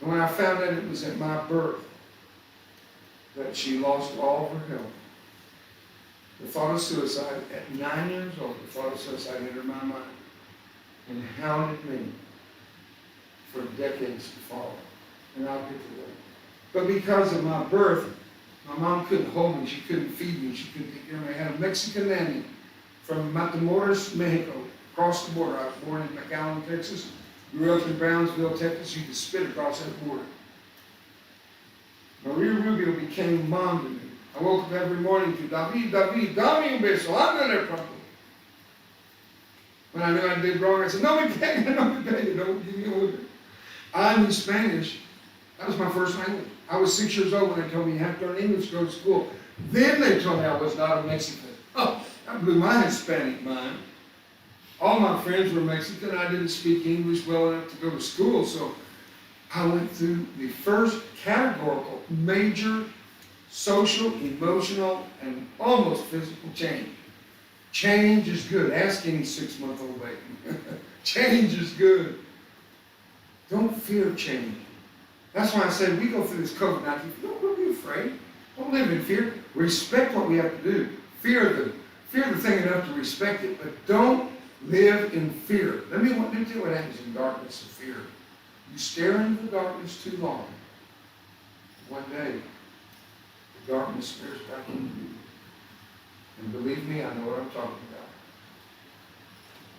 And when I found out it was at my birth that she lost all of her health, the thought of suicide at 9 years old, the thought of suicide entered my mind and hounded me for decades to follow. And I'll get to that. But because of my birth, my mom couldn't hold me, she couldn't feed me, she couldn't take care of me. I had a Mexican nanny from Matamoros, Mexico, across the border. I was born in McAllen, Texas, grew up in Brownsville, Texas. You could spit across that border. Maria Rubio became mom to me. I woke up every morning to David, dame un beso, ándale, pronto. When I knew I did wrong, I said, no me pegue, don't give me a whipping. I knew Spanish. That was my first language. I was 6 years old when they told me you have to learn English to go to school. Then they told me I was not a Mexican. Oh, that blew my Hispanic mind. All my friends were Mexican. I didn't speak English well enough to go to school, so I went through the first categorical, major social, emotional, and almost physical change. Change is good. Ask any 6-month-old baby. Change is good. Don't fear change. That's why I said we go through this COVID-19. Don't be afraid. Don't live in fear. Respect what we have to do. Fear the thing enough to respect it, but don't live in fear. Let me tell you what happens in darkness and fear. You stare into the darkness too long. One day, the darkness stares back into you. And believe me, I know what I'm talking about.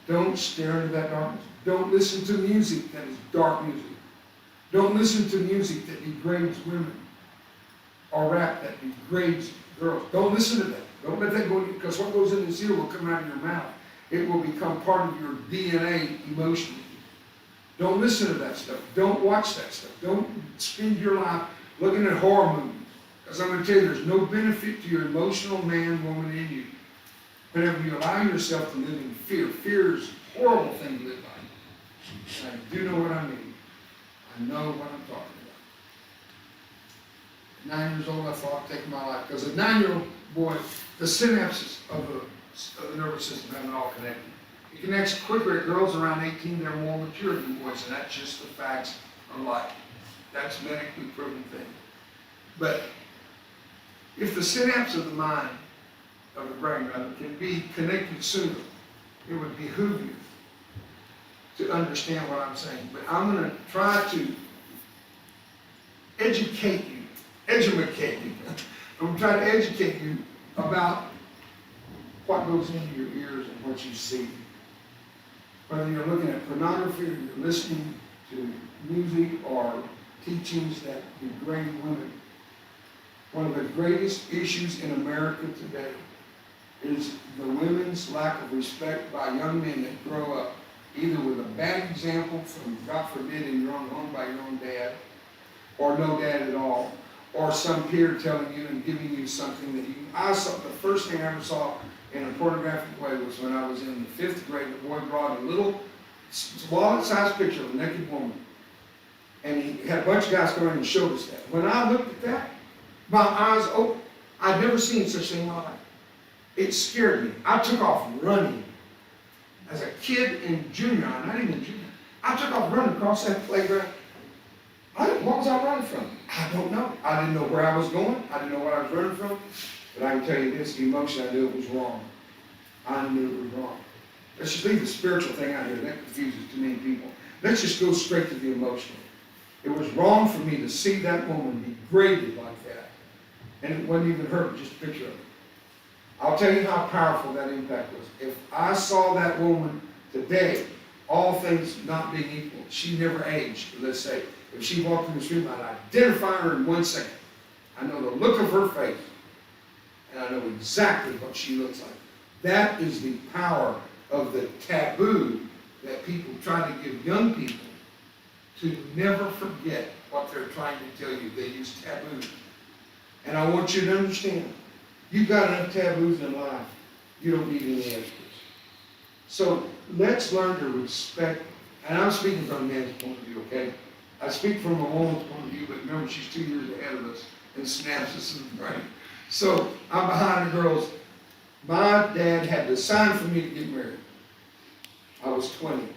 Don't stare into that darkness. Don't listen to music that is dark music. Don't listen to music that degrades women or rap that degrades girls. Don't listen to that. Don't let that go in, because what goes in this ear will come out of your mouth. It will become part of your DNA emotionally. Don't listen to that stuff. Don't watch that stuff. Don't spend your life looking at horror movies. Because I'm going to tell you, there's no benefit to your emotional man, woman in you. Whenever you allow yourself to live in fear, fear is a horrible thing to live by. And I do know what I mean. I know what I'm talking about. At 9 years old, I thought I'd take my life. Because a 9-year-old boy, the synapses of the nervous system haven't all connected. It connects quicker at girls around 18. They're more mature than boys, and that's just the facts of life. That's a medically proven thing. But if the synapse of the mind, of the brain rather, can be connected sooner, it would behoove you to understand what I'm saying. But I'm going to try to educate you, educate you. I'm trying to educate you about what goes into your ears and what you see. Whether you're looking at pornography or you're listening to music or teachings that degrade women, one of the greatest issues in America today is the women's lack of respect by young men that grow up either with a bad example from, God forbid, in your own home by your own dad, or no dad at all, or some peer telling you and giving you something that you, I saw, the first thing I ever saw in a pornographic way was when I was in the 5th grade. The boy brought a little wallet-sized picture of a naked woman, and he had a bunch of guys come in and showed us that. When I looked at that, my eyes opened. I'd never seen such a thing in my life. It scared me. I took off running. As a kid in junior high, not even junior, I took off running across that playground. What was I running from? I don't know. I didn't know where I was going. I didn't know what I was running from. But I can tell you this, the emotion, I knew it was wrong. I knew it was wrong. Let's just leave the spiritual thing out here. That confuses too many people. Let's just go straight to the emotional. It was wrong for me to see that woman degraded like that. And it wasn't even her, just a picture of her. I'll tell you how powerful that impact was. If I saw that woman today, all things not being equal, she never aged, let's say. If she walked through the street, I'd identify her in 1 second. I know the look of her face, and I know exactly what she looks like. That is the power of the taboo that people try to give young people to never forget what they're trying to tell you. They use taboo. And I want you to understand, you've got enough taboos in life. You don't need any extras. So let's learn to respect, and I'm speaking from a man's point of view, okay? I speak from a woman's point of view, but remember, she's 2 years ahead of us and snaps us in the brain. So I'm behind the girls. My dad had to sign for me to get married. I was 20.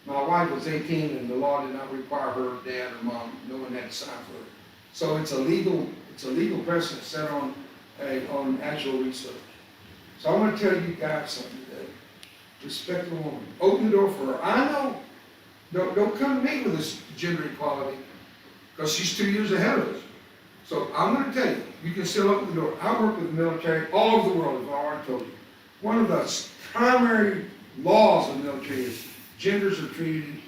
My wife was 18, and the law did not require her dad or mom. No one had to sign for her. So it's a legal precedent set on actual research. So I want to tell you guys something today. Respect the woman. Open the door for her. I know. Don't come to me with this gender equality, because she's 2 years ahead of us. So I'm going to tell you, you can still open the door. I work with the military all over the world, as I already told you. One of the primary laws of the military is genders are treated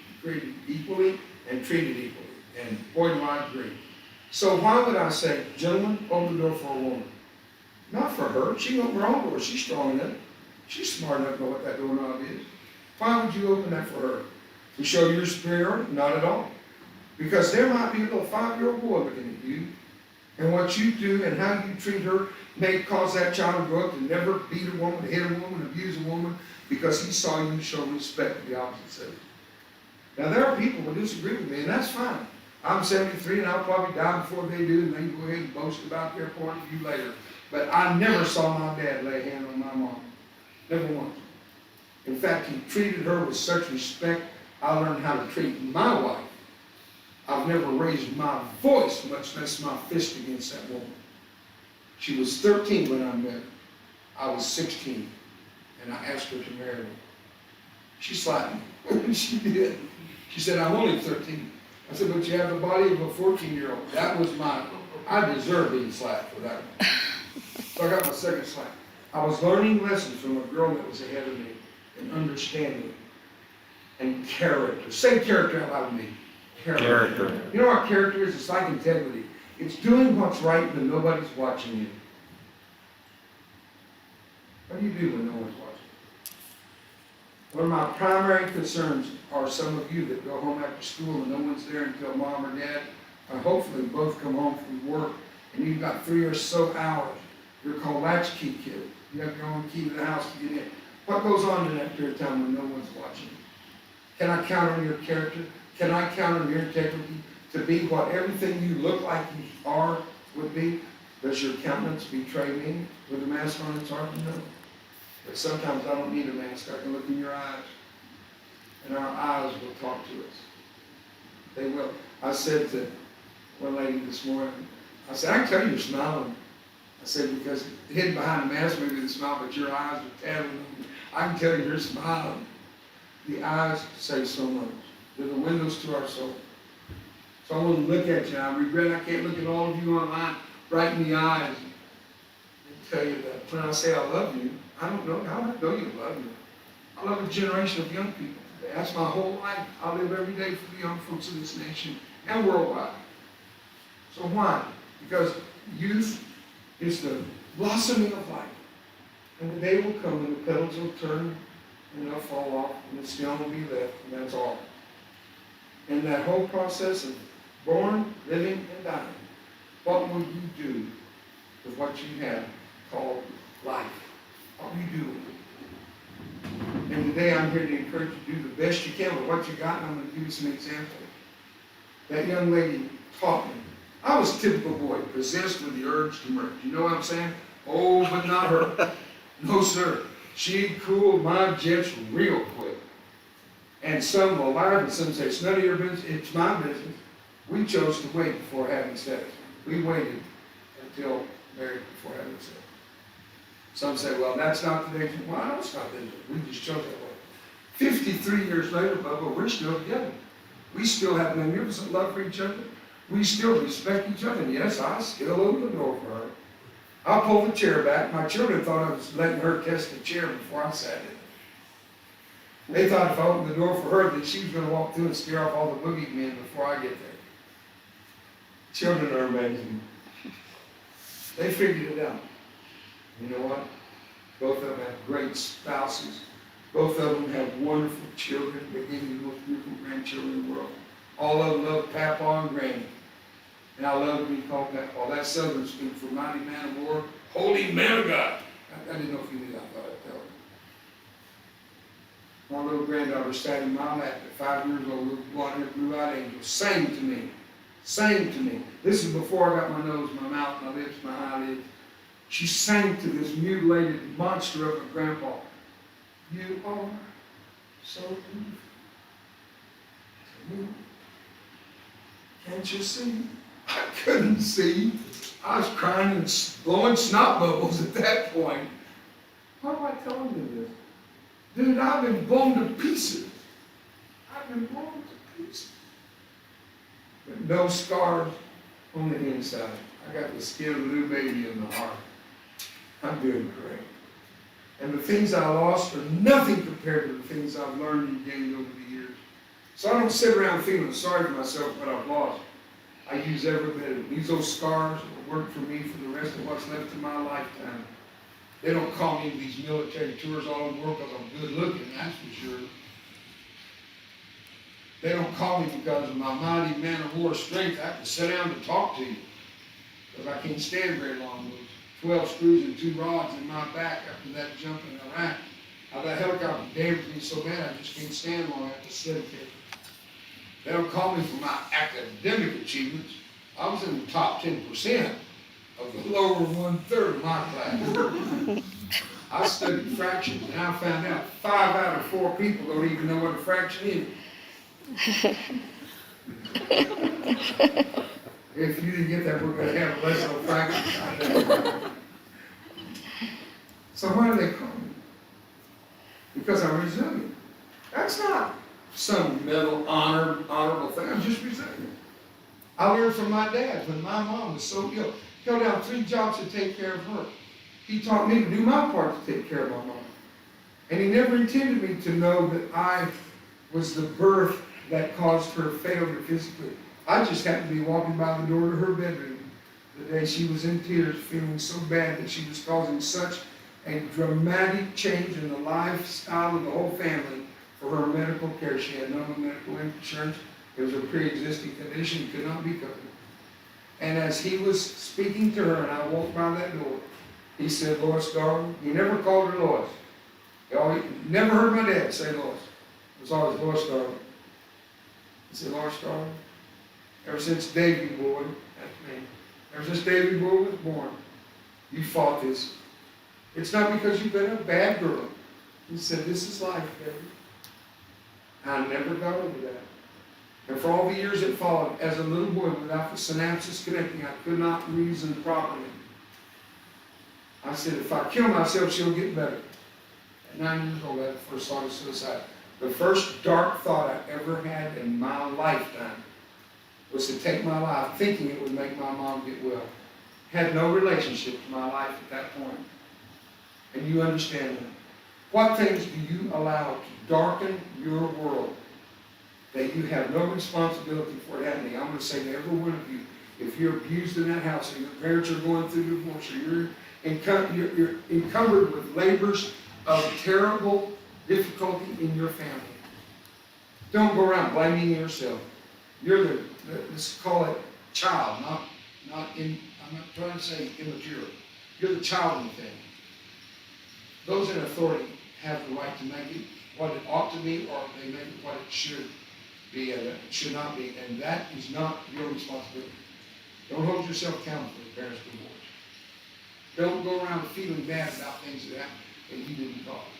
equally and treated equally. And boy, do I agree. So why would I say, gentlemen, open the door for a woman? Not for her. She can open her own door. She's strong enough. She's smart enough to know what that doorknob is. Why would you open that for her? To show your superiority? Not at all. Because there might be a little 5-year-old boy looking at you, and what you do and how you treat her may cause that child to grow up to never beat a woman, hit a woman, abuse a woman, because he saw you show respect to the opposite sex. Now, there are people who disagree with me, and that's fine. I'm 73, and I'll probably die before they do, and they can go ahead and boast about their point of view later. But I never saw my dad lay a hand on my mom. Never once. In fact, he treated her with such respect, I learned how to treat my wife. I've never raised my voice, much less my fist, against that woman. She was 13 when I met her. I was 16, and I asked her to marry me. She slapped me. She did. She said, I'm only 13. I said, but you have the body of a 14-year-old. That was I deserve being slapped for that one. So I got my second slap. I was learning lessons from a girl that was ahead of me in understanding and character. Say character out loud to me. Character. You know what character is? It's like integrity. It's doing what's right when nobody's watching you. What do you do when no one's watching? One of my primary concerns are some of you that go home after school and no one's there until mom or dad, or hopefully both come home from work, and you've got 3 or so hours. You're called latchkey kid. You have your own key to the house to get in. What goes on in that period of time when no one's watching you? Can I count on your character? Can I count on your integrity to be what everything you look like you are would be? Does your countenance betray me with a mask on? It's hard to know. But sometimes I don't need a mask. I can look in your eyes, and our eyes will talk to us. They will. I said to one lady this morning, I said, I can tell you're smiling. I said, because hidden behind a mask maybe the smile, but your eyes are tattling. I can tell you're smiling. The eyes say so much. They're the windows to our soul. So I want to look at you. I regret I can't look at all of you online right in the eyes and tell you that when I say I love you, I don't know you love you. I love a generation of young people today. That's my whole life. I live every day for the young folks of this nation and worldwide. So why? Because youth is the blossoming of life. And the day will come when the petals will turn and they'll fall off and the stem will be left, and that's all. And that whole process of born, living, and dying, what will you do with what you have called life? What will you do with it? And today I'm here to encourage you to do the best you can with what you got, and I'm going to give you some examples. That young lady taught me. I was a typical boy, possessed with the urge to murder. You know what I'm saying? Oh, but not her. No, sir. She cooled my jets real quick. And some will lie and some say, it's none of your business, it's my business. We chose to wait before having sex. We waited until married before having sex. Some say, well, that's not the day. Well, I know it's not the day. We just chose that way. 53 years later, Bubba, we're still together. We still have magnificent love for each other. We still respect each other. And yes, I still open the door for her. I pulled the chair back. My children thought I was letting her test the chair before I sat in it. They thought if I opened the door for her that she was going to walk through and scare off all the boogeymen before I get there. Children are amazing. They figured it out. You know what? Both of them have great spouses. Both of them have wonderful children. They gave me the most beautiful grandchildren in the world. All of them love Papa and Granny. And I love to be called Papa. That's Southern speak for mighty man of war, holy man of God. I didn't know if you knew that. I thought I'd tell you. My little granddaughter sat in my lap at 5 years old, little blonde-haired, blue-eyed angel, sang to me. Sang to me. This is before I got my nose, my mouth, my lips, my eyelids. She sang to this mutilated monster of a grandpa. You are so beautiful to me. Can't you see? I couldn't see. I was crying and blowing snot bubbles at that point. Why am I telling you this? Dude, I've been blown to pieces. I've been blown to pieces. But no scars on the inside. I got the skin of a new baby in the heart. I'm doing great. And the things I lost are nothing compared to the things I've learned and gained over the years. So I don't sit around feeling sorry for myself for what I've lost. I use every bit of it. These old scars will work for me for the rest of what's left of my lifetime. They don't call me these military tours all over the world because I'm good looking, that's for sure. They don't call me because of my mighty man of war strength. I can sit down and talk to you because I can't stand very long. 12 screws and 2 rods in my back after that jump in Iraq. That helicopter damaged me so bad I just can't stand long after sitting there. They don't call me for my academic achievements. I was in the top 10% of the lower 1/3 of my class. I studied fractions and I found out 5 out of 4 people don't even know what a fraction is. If you didn't get that, we're going to have a lesson on fractions. So why do they call me? Because I'm resilient. That's not some honorable thing. I'm just resilient. I learned from my dad when my mom was so ill. He held down 3 jobs to take care of her. He taught me to do my part to take care of my mom. And he never intended me to know that I was the birth that caused her failure physically. I just happened to be walking by the door to her bedroom the day she was in tears, feeling so bad that she was causing such a dramatic change in the lifestyle of the whole family for her medical care. She had no medical insurance. It was a pre-existing condition, could not be covered. And as he was speaking to her, and I walked by that door, he said, Lois, darling. He never called her Lois. He never heard my dad say Lois. It was always Lois, darling. He said, Lois, darling, ever since Davy boy, that's me, ever since Davy boy was born, you fought this. It's not because you've been a bad girl. He said, this is life, baby. I never got over that. And for all the years that followed, as a little boy without the synapses connecting, I could not reason properly. I said, if I kill myself, she'll get better. At 9 years old, I had the first thought of suicide. The first dark thought I ever had in my lifetime was to take my life thinking it would make my mom get well. Had no relationship to my life at that point. And you understand that. What things do you allow to darken your world that you have no responsibility for it happening? I'm going to say to every one of you, if you're abused in that house, or your parents are going through divorce, or you're encumbered with labors of terrible difficulty in your family, don't go around blaming yourself. You're let's call it child, I'm not trying to say immature. You're the child in the family. Those in authority have the right to make it what it ought to be, or they make it what it should be, and it should not be, and that is not your responsibility. Don't hold yourself accountable for your parents' divorce. Don't go around feeling bad about things that happened that you didn't cause.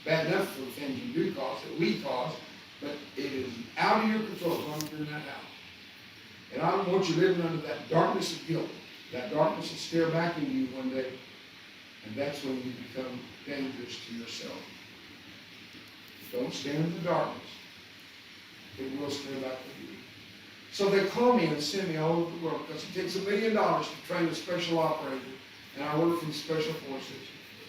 Bad enough for the things you do cause, that we cause, but it is out of your control as long as you're in that house. And I don't want you living under that darkness of guilt. That darkness will stare back at you one day, and that's when you become dangerous to yourself. Don't stand in the darkness. It will stare back at you. So they call me and send me all over the world because it takes $1 million to train a special operator, and I work for the Special Forces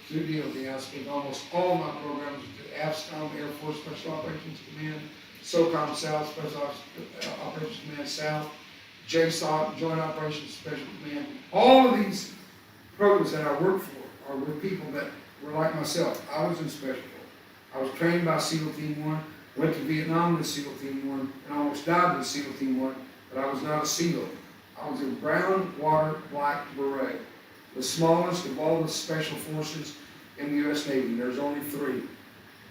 through DOD. I spend almost all my programs at AFSCOM, Air Force Special Operations Command, SOCOM South, Special Operations Command South, JSOC, Joint Operations Special Command. All of these programs that I work for are with people that were like myself. I was in Special Force. I was trained by SEAL Team 1, went to Vietnam with SEAL Team 1, and almost died with SEAL Team 1, but I was not a SEAL. I was a brown, water, black beret, the smallest of all the special forces in the U.S. Navy. There's only 3.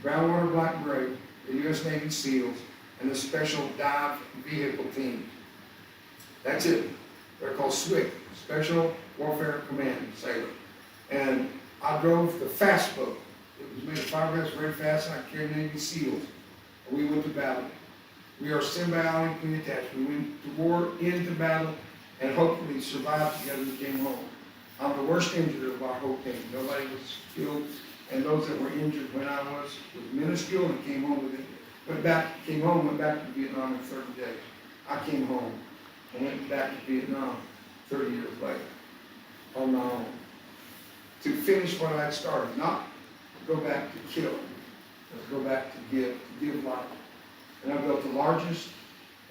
Brown, water, black beret, the U.S. Navy SEALs, and the Special Dive Vehicle Team. That's it. They're called SWCC, Special Warfare Command Sailor. And I drove the fast boat. It was made of fiberglass, very fast, and I carried Navy SEALs. We went to battle. We are symbiotically attached. We went to war, into battle, and hopefully survived together and came home. I'm the worst injured of our whole team. Nobody was killed, and those that were injured when I was minuscule and came home with it. Went back to Vietnam in 30 days. I came home and went back to Vietnam 30 years later on my own to finish what I had started, not go back to kill, but go back to give life. And I built the largest,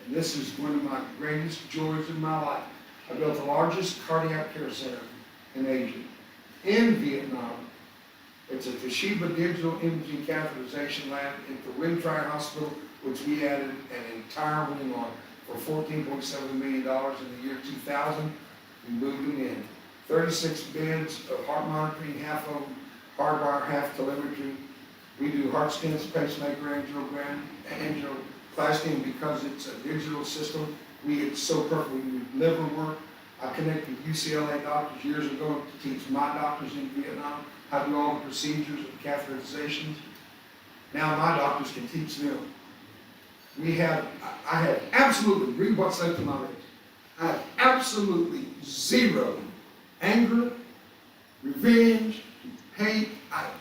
and this is one of my greatest joys in my life, I built the largest cardiac care center in Asia, in Vietnam. It's a Toshiba digital imaging catheterization lab at the Wintry Hospital, which we added an entire wing on for $14.7 million in the year 2000. We moved them in. 36 beds of heart monitoring, half of them hardwire, half telemetry. We do heart stents, pacemaker, angioplasty, because it's a digital system. It's so perfect. We do liver work. I connected with UCLA doctors years ago to teach my doctors in Vietnam how to do all the procedures and catheterizations. Now my doctors can teach them. I have absolutely, read what's left of my lips. I have absolutely zero anger, revenge, hate,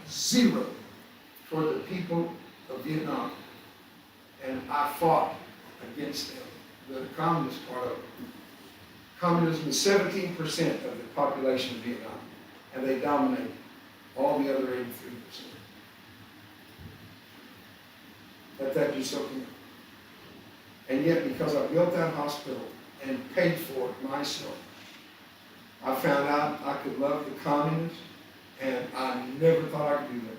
zero toward the people of Vietnam. And I fought against them, the communist part of it. Communism is 17% of the population of Vietnam, and they dominate all the other 83%. Let that do something. And yet, because I built that hospital and paid for it myself, I found out I could love the communists, and I never thought I could do that.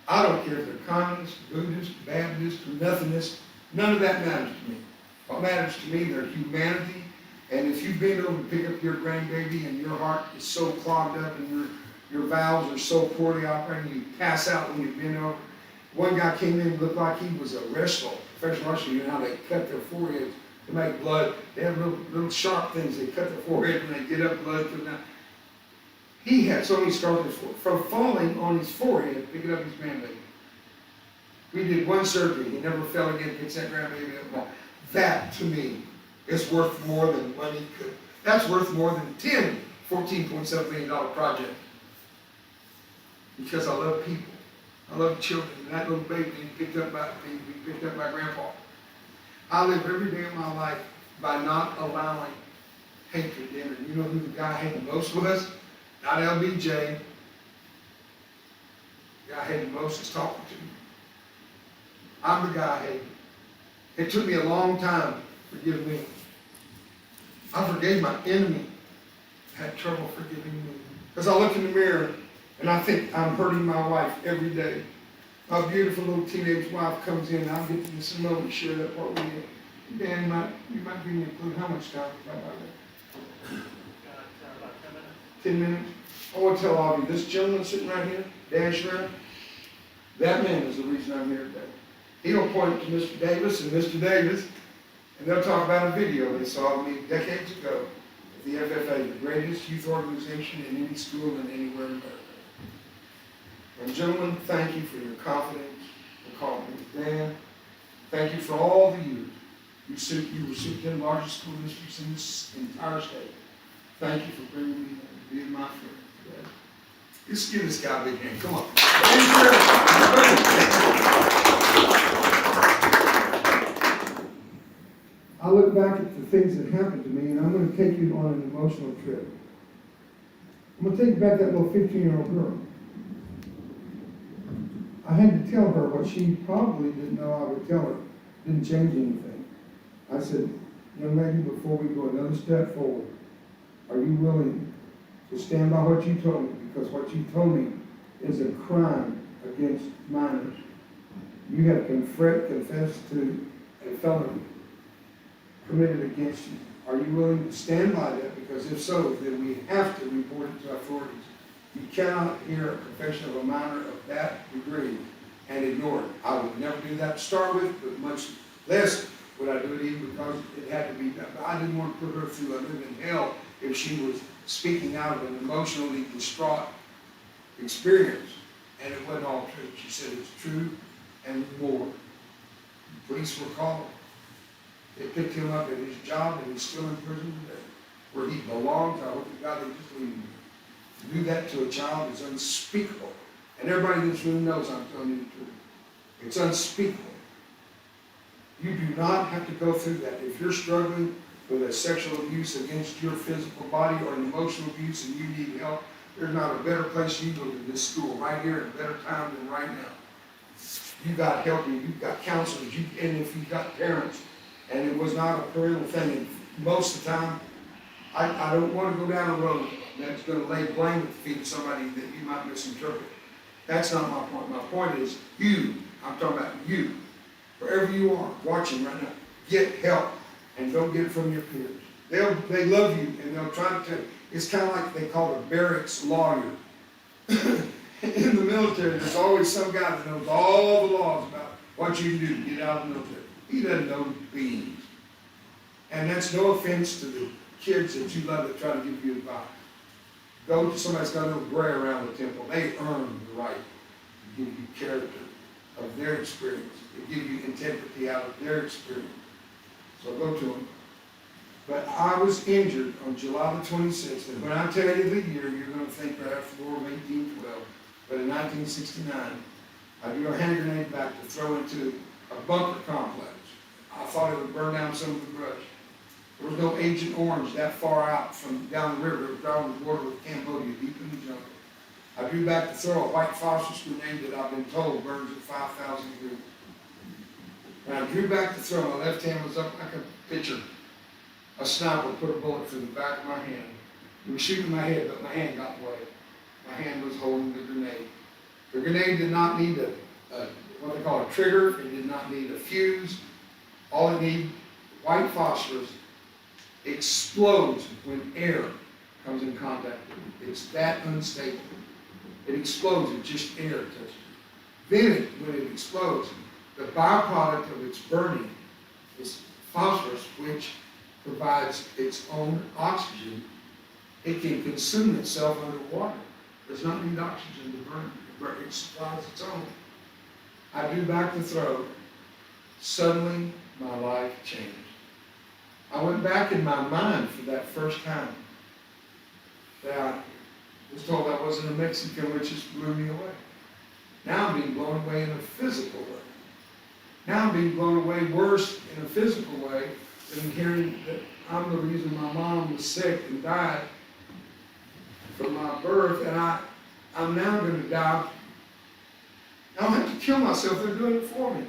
I don't care if they're communists, Buddhists, Baptists, or nothingist. None of that matters to me. What matters to me, their humanity. And if you bend over to pick up your grandbaby and your heart is so clogged up and your valves are so poorly operating, you pass out when you bend over. One guy came in and looked like he was a wrestler, professional wrestler. You know how they cut their foreheads to make blood. They have little sharp things. They cut their forehead and they get up blood coming out. He had so many scars from falling on his forehead, picking up his grandbaby. We did one surgery. He never fell again, gets that grandbaby up the wall. That, to me, is worth more than money could. That's worth more than 10 $14.7 million project. Because I love people. I love children. And that little baby being picked up by Grandpa. I live every day of my life by not allowing hatred in her. You know who the guy I hated most was? Not LBJ. The guy I hated most is talking to me. I'm the guy I hated. It took me a long time to forgive me. I forgave my enemy. I had trouble forgiving me. Because I look in the mirror and I think I'm hurting my wife every day. My beautiful little teenage wife comes in and I'll get to this moment and share that part with you. Dan, you might give me a clue how much time we got about that. About 10 minutes. 10 minutes? I want to tell all of you, this gentleman sitting right here, Dan Schreier, that man is the reason I'm here today. He'll point to Mr. Davis and Mr. Davis, and they'll talk about a video they saw of me decades ago at the FFA, the greatest youth organization in any school and anywhere in America. And gentlemen, thank you for your confidence in calling me Dan. Thank you for all the years. You were superintendent of the largest school districts in this entire state. Thank you for bringing me and being my friend today. Just give this guy a big hand. Come on. I look back at the things that happened to me, and I'm going to take you on an emotional trip. I'm going to take you back to that little 15-year-old girl. I had to tell her what she probably didn't know I would tell her. Didn't change anything. I said, young lady, before we go another step forward, are you willing to stand by what you told me? Because what you told me is a crime against minors. You have confessed to a felony committed against you. Are you willing to stand by that? Because if so, then we have to report it to authorities. You cannot hear a confession of a minor of that degree and ignore it. I would never do that to start with, but much less would I do it even because it had to be done. I didn't want to put her through a living hell if she was speaking out of an emotionally distraught experience. And it wasn't all true. She said it's true and more. Police were called. They picked him up at his job and he's still in prison today, where he belongs. I hope to God they just leave him. To do that to a child is unspeakable. And everybody in this room knows I'm telling you the truth. It's unspeakable. You do not have to go through that. If you're struggling with a sexual abuse against your physical body or an emotional abuse and you need help, there's not a better place you go than this school, right here at a better time than right now. You got help, you've got counselors, and if you've got parents, and it was not a parental thing, and most of the time, I don't want to go down a road that's going to lay blame at the feet of somebody that you might misinterpret. That's not my point. My point is you, I'm talking about you, wherever you are watching right now, get help and don't get it from your peers. They love you and they'll try to tell you. It's kind of like they call a barracks lawyer. In the military, there's always some guy that knows all the laws about what you can do to get out of the military. He doesn't know beans. And that's no offense to the kids that you love that try to give you advice. Go to somebody that's got a little gray around the temple. They earn the right to give you character of their experience. They give you integrity out of their experience. So go to them. But I was injured on July the 26th. And when I tell you the year, you're going to think right after the war of 1812. But in 1969, I drew a hand grenade back to throw into a bunker complex. I thought it would burn down some of the brush. There was no Agent Orange that far out from down the river. It was down the border with Cambodia, deep in the jungle. I drew back to throw a white phosphorus grenade that I've been told burns at 5,000 degrees. When I drew back to throw, my left hand was up like a pitcher. A sniper put a bullet through the back of my hand. He was shooting my head, but my hand got away. My hand was holding the grenade. The grenade did not need what they call a trigger. It did not need a fuse. All it needed, white phosphorus, explodes when air comes in contact with it. It's that unstable. It explodes with just air touching it. Then, when it explodes, the byproduct of its burning is phosphorus, which provides its own oxygen. It can consume itself underwater. It does not need oxygen to burn. It supplies its own. I drew back the throw. Suddenly, my life changed. I went back in my mind for that first time. That I was told I wasn't a Mexican, which just blew me away. Now I'm being blown away in a physical way. Now I'm being blown away worse in a physical way and hearing that I'm the reason my mom was sick and died from my birth, and I'm now gonna die. I don't have to kill myself, they're doing it for me.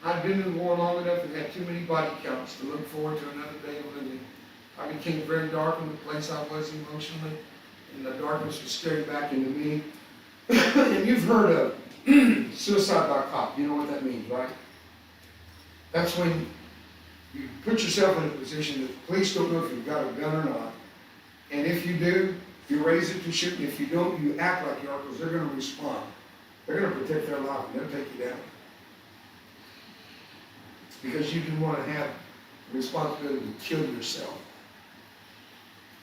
I've been in the war long enough and had too many body counts to look forward to another day of living. I became very dark in the place I was emotionally, and the darkness was staring back into me. And you've heard of suicide by cop, you know what that means, right? That's when you put yourself in a position that the police don't know if you've got a gun or not. And if you do, you raise it to shoot, and if you don't, you act like you are, because they're gonna respond. They're gonna protect their life, and they'll take you down. It's because you didn't wanna have the responsibility to kill yourself.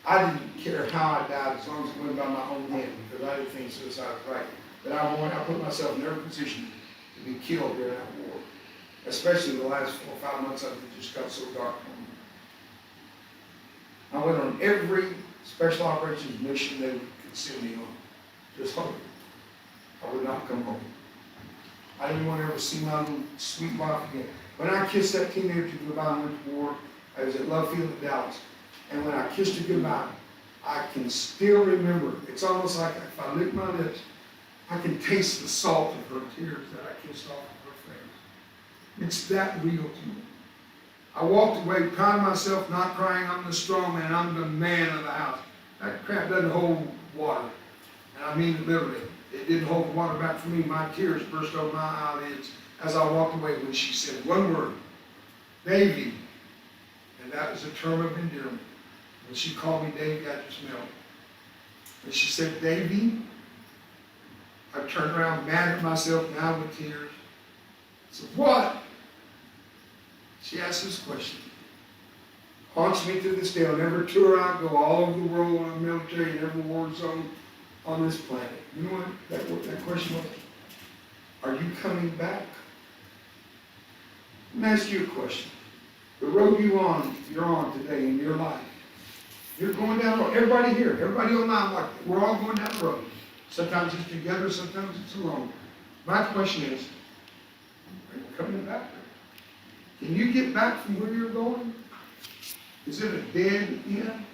I didn't care how I died as long as it went by my own hand, because I didn't think suicide was right. But I put myself in every position to be killed during that war. Especially the last 4 or 5 months of it just got so dark for me. I went on every special operations mission they could send me on. Just hoping I would not come home. I didn't want to ever see my little sweet wife again. When I kissed that teenager goodbye and went to war, I was at Love Field in Dallas. And when I kissed her goodbye, I can still remember. It's almost like if I lick my lips, I can taste the salt of her tears that I kissed off of her face. It's that real to me. I walked away, proud of myself, not crying. I'm the strong man. I'm the man of the house. That crap doesn't hold water. And I mean it literally. It didn't hold the water back for me. My tears burst over my eyelids as I walked away when she said one word, Davy. And that was a term of endearment. When she called me Davy, I just melted. When she said, Davy, I turned around mad at myself now with tears. I said, what? She asked this question. Haunts me to this day. On every tour I go all over the world on the military in every war zone on this planet. You know what that question was? Are you coming back? Let me ask you a question. The road you're on today in your life, you're going down the road. Everybody here, everybody online, like we're all going down the road. Sometimes it's together, sometimes it's alone. My question is, are you coming back? Can you get back from where you're going? Is it a dead end?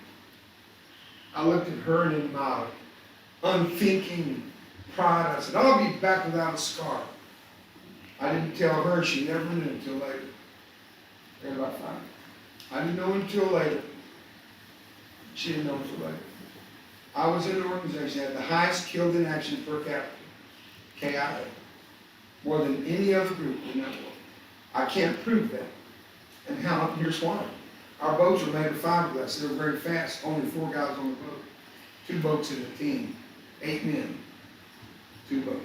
I looked at her and in my unthinking pride, I said, I'll be back without a scar. I didn't tell her, she never knew until later. Everybody fine. I didn't know until later. She didn't know until later. I was in an organization that had the highest killed in action per capita, KIA, more than any other group in that world. I can't prove that. And how? Here's why. Our boats were made of fiberglass. They were very fast. Only 4 guys on the boat. 2 boats in a team. 8 men. 2 boats.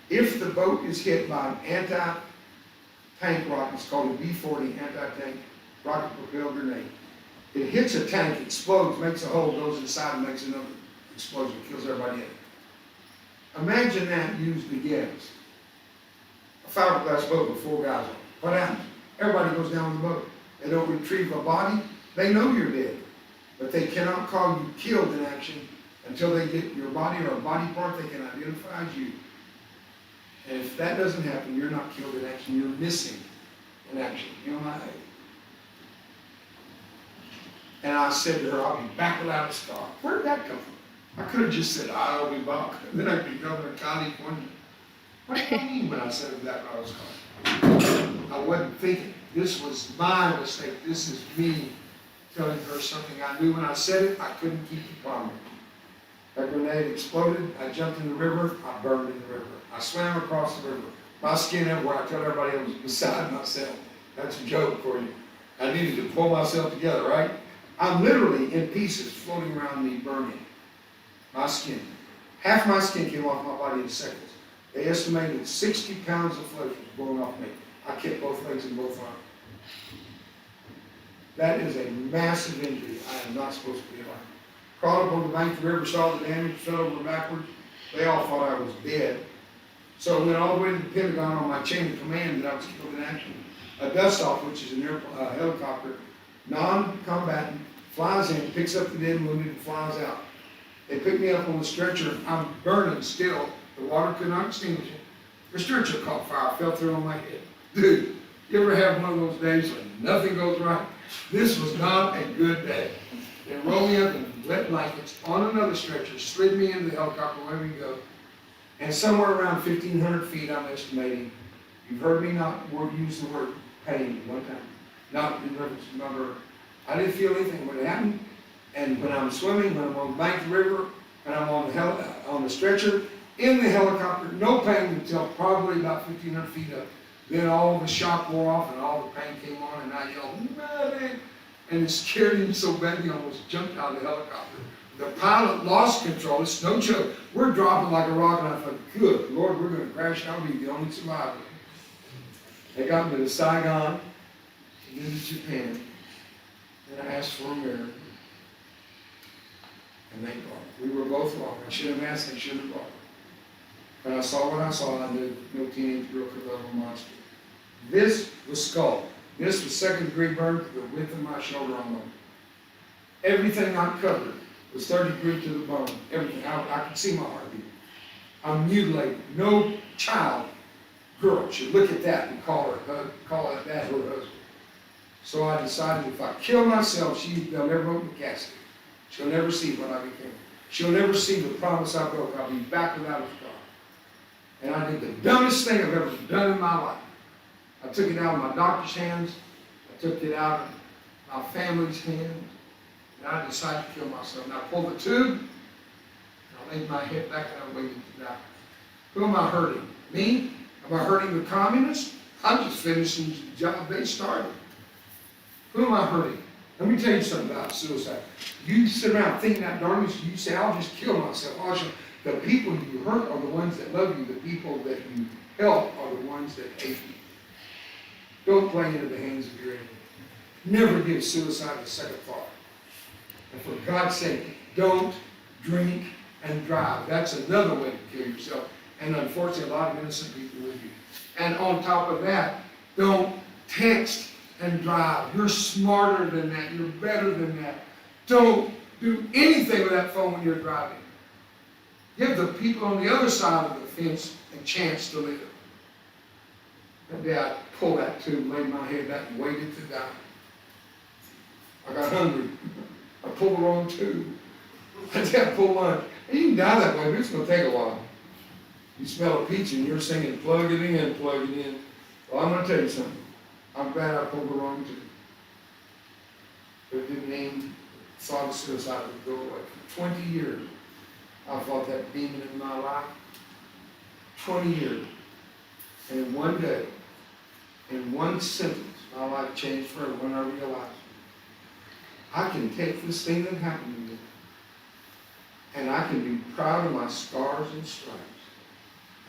If the boat is hit by an anti-tank rocket, it's called a B-40 anti-tank rocket-propelled grenade. It hits a tank, explodes, makes a hole, goes inside and makes another explosion, kills everybody in it. Imagine that used against a fiberglass boat with 4 guys on it. What happens? Everybody goes down the boat. They don't retrieve a body. They know you're dead, but they cannot call you killed in action until they get your body or a body part they can identify as you. And if that doesn't happen, you're not killed in action. You're missing in action. You know my age. And I said to her, I'll be back without a scar. Where did that come from? I could have just said, I'll be back. Then I'd be governor of California. What do you mean when I said that I was gone? I wasn't thinking. This was my mistake. This is me telling her something I knew when I said it. I couldn't keep the promise. That grenade exploded. I jumped in the river. I burned in the river. I swam across the river. My skin everywhere. I told everybody I was beside myself. That's a joke for you. I needed to pull myself together, right? I'm literally in pieces floating around me, burning. My skin. Half my skin came off my body in seconds. They estimated 60 pounds of flesh was blown off me. I kept both legs and both arms. That is a massive injury I am not supposed to be alive. Crawled up on the bank of the river, saw the damage, fell over backwards. They all thought I was dead. So I went all the way to the Pentagon on my chain of command that I was killed in action. A dust-off, which is a helicopter, non-combatant, flies in, picks up the dead and wounded, and flies out. They pick me up on the stretcher. I'm burning still. The water could not extinguish it. The stretcher caught fire, fell through on my head. Dude, You ever have one of those days when nothing goes right? This was not a good day. They rolled me up in wet blankets on another stretcher, slid me into the helicopter, wherever we go. And somewhere around 1,500 feet, I'm estimating, you've heard me not use the word pain one time. Not in reference to my birth. I didn't feel anything when it happened. And when I'm swimming, when I'm on the bank of the river, when I'm on the stretcher, in the helicopter, no pain until probably about 1,500 feet up. Then all the shock wore off and all the pain came on, and I yelled, "Man!" And it scared him so bad he almost jumped out of the helicopter. The pilot lost control. It's no joke. We're dropping like a rock, and I thought, good Lord, we're going to crash. I'll be the only survivor. They got me to Saigon, and then to Japan, and I asked for a mirror. And they brought it. We were both wrong. I should have asked, I should have brought it. When I saw what I saw, I knew no teenage girl could love a monster. This was skull. This was second-degree burn to the width of my shoulder almost. Everything I covered was 30 degrees to the bone. Everything. I could see my heartbeat. I'm mutilated. No child, girl, should look at that and call it that her husband. So I decided if I kill myself, they'll never open the casket. She'll never see what I became. She'll never see the promise I broke. I'll be back without a scar. And I did the dumbest thing I've ever done in my life. I took it out of my doctor's hands. I took it out of my family's hands. And I decided to kill myself. And I pulled the tube, and I laid my head back, and I waited to die. Who am I hurting? Me? Am I hurting the communists? I'm just finishing the job they started. Who am I hurting? Let me tell you something about suicide. You sit around thinking that darkness, you say, I'll just kill myself. The people you hurt are the ones that love you. The people that you help are the ones that hate you. Don't play into the hands of your enemy. Never give suicide a second thought. And for God's sake, don't drink and drive. That's another way to kill yourself. And unfortunately, a lot of innocent people with you. And on top of that, don't text and drive. You're smarter than that. You're better than that. Don't do anything with that phone when you're driving. Give the people on the other side of the fence a chance to live. That day I pulled that tube, laid my head back, and waited to die. I got hungry. I pulled the wrong tube. I had pulled lunch. And you can die that way, but it's going to take a while. You smell a peach and you're singing, plug it in, plug it in. Well, I'm going to tell you something. I'm glad I pulled the wrong tube. But it didn't mean thought of suicide would go away. For 20 years, I fought that demon in my life. 20 years. And in one day, in one sentence, my life changed forever when I realized I can take this thing that happened to me and I can be proud of my scars and stripes.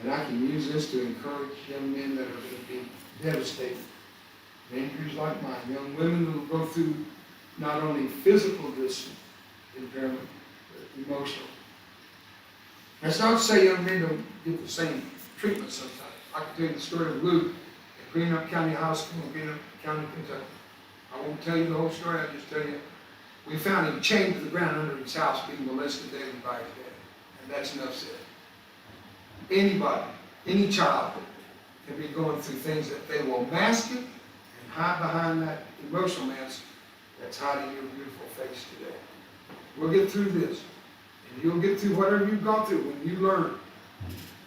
And I can use this to encourage young men that are going to be devastated. Injuries like mine, young women who will go through not only physical impairment, but emotional. That's not to say young men don't get the same treatment sometimes. I can tell you the story of Luke at Greenup County High School in Greenup County, Kentucky. I won't tell you the whole story, I'll just tell you. We found him chained to the ground under his house, being molested daily by his dad. And that's enough said. Anybody, any child, can be going through things that they will mask it and hide behind that emotional mask that's hiding your beautiful face today. We'll get through this. And you'll get through whatever you've gone through when you learn.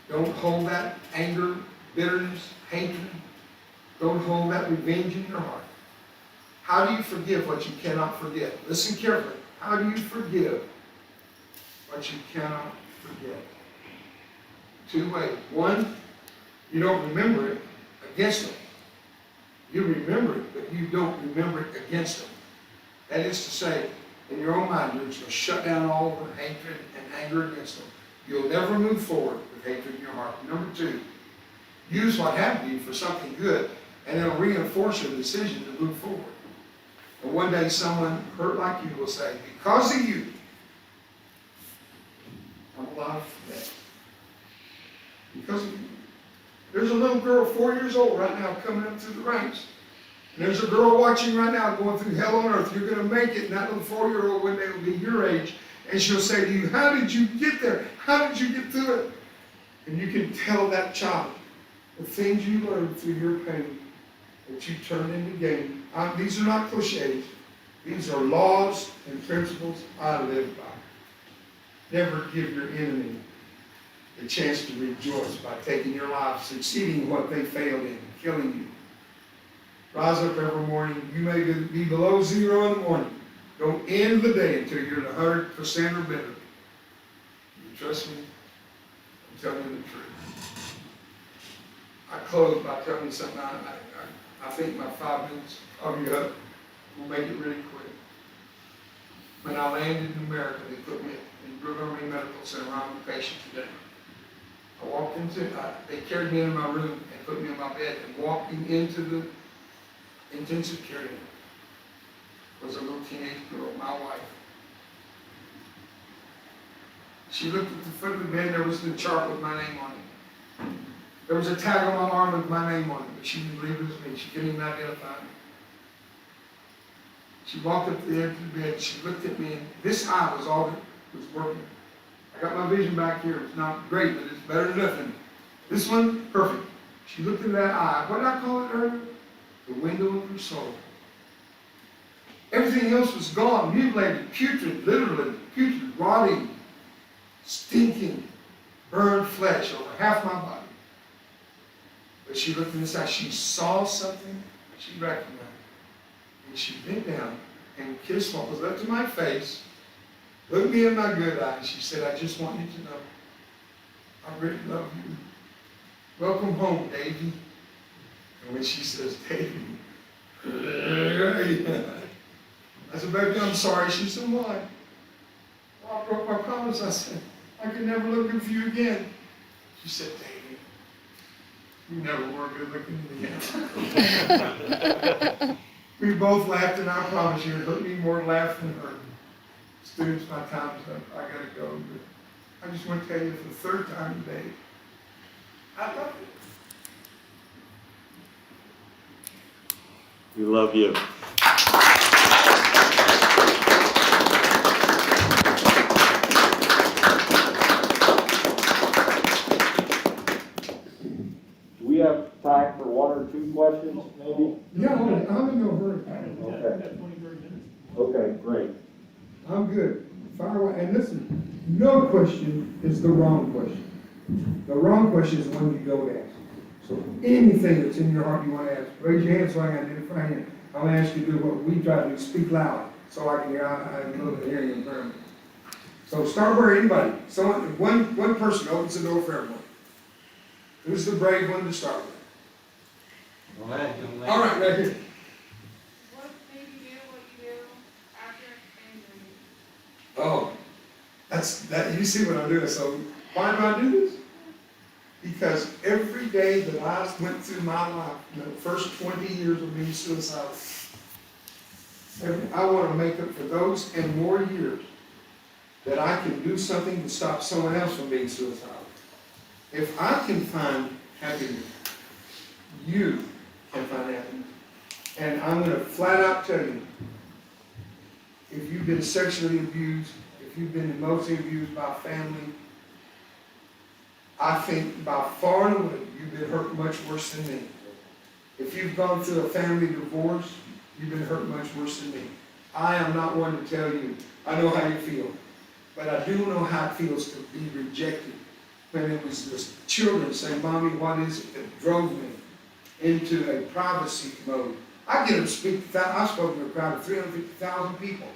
Don't hold that anger, bitterness, hatred. Don't hold that revenge in your heart. How do you forgive what you cannot forget? Listen carefully. How do you forgive what you cannot forget? Two ways. One, you don't remember it against them. You remember it, but you don't remember it against them. That is to say, in your own mind, you're just going to shut down all the hatred and anger against them. You'll never move forward with hatred in your heart. Number two, use what happened to you for something good, and it'll reinforce your decision to move forward. And one day someone hurt like you will say, because of you, I'm alive today. Because of you. There's a little girl 4 years old right now coming up through the ranks. And there's a girl watching right now going through hell on earth. You're going to make it, and that little 4-year-old one day will be your age. And she'll say to you, how did you get there? How did you get through it? And you can tell that child the things you learned through your pain that you turn into gain. These are not cliches. These are laws and principles I live by. Never give your enemy the chance to rejoice by taking your life, succeeding in what they failed in, killing you. Rise up every morning. You may be below zero in the morning. Don't end the day until you're at 100% or better. You trust me? I'm telling you the truth. I close by telling you something. I think my 5 minutes of you up will make it really quick. When I landed in America, they put me in Brooklyn Army Medical Center. I'm a patient today. I walked into, they carried me into my room and put me in my bed, and walking into the intensive care unit was a little teenage girl, my wife. She looked at the foot of the bed, there was the chart with my name on it. There was a tag on my arm with my name on it, but she didn't believe it was me. She couldn't even identify me. She walked up to the edge of the bed, she looked at me, and this eye was all that was working. I got my vision back here. It's not great, but it's better than nothing. This one, perfect. She looked in that eye. What did I call it earlier? The window of her soul. Everything else was gone, mutilated, putrid, literally, putrid, rotting, stinking, burned flesh over half my body. But she looked in this eye. She saw something she recognized. And she bent down and kissed what was left of my face, looked me in my good eye, and she said, I just want you to know, I really love you. Welcome home, Davy. And when she says, Davy, I said, baby, I'm sorry. She said, why? Well, I broke my promise. I said, I can never look good for you again. She said, Davy, you never were good looking again. We both laughed, and I promise you, it hurt me more to laugh than hurt. Students, my time's up. I gotta go. But I just want to tell you for the third time today, I love you. We love you. Do we have time for one or two questions, maybe? Yeah, I'm in no hurry. Okay. Okay, great. I'm good. Fire away. And listen, no question is the wrong question. The wrong question is the one you go to ask. So anything that's in your heart you want to ask, raise your hand so I can identify you. I'm going to ask you to do what we try to do, speak loud, so I can hear. I have a little bit of hearing impairment. So start where anybody, someone, one person opens the door for everyone. Who's the brave one to start with? Go ahead. All right, right here. What made you do what you do after injury? Oh, that. You see what I'm doing. So why do I do this? Because every day that I went through my life, the first 20 years of being suicidal, I want to make up for those and more years that I can do something to stop someone else from being suicidal. If I can find happiness, you can find happiness. And I'm going to flat out tell you, if you've been sexually abused, if you've been emotionally abused by family, I think by far and away you've been hurt much worse than me. If you've gone through a family divorce, you've been hurt much worse than me. I am not one to tell you, I know how you feel, but I do know how it feels to be rejected. When it was the children saying, Mommy, what is it that drove me into a privacy mode? I get them speak, I've spoken to a crowd of 350,000 people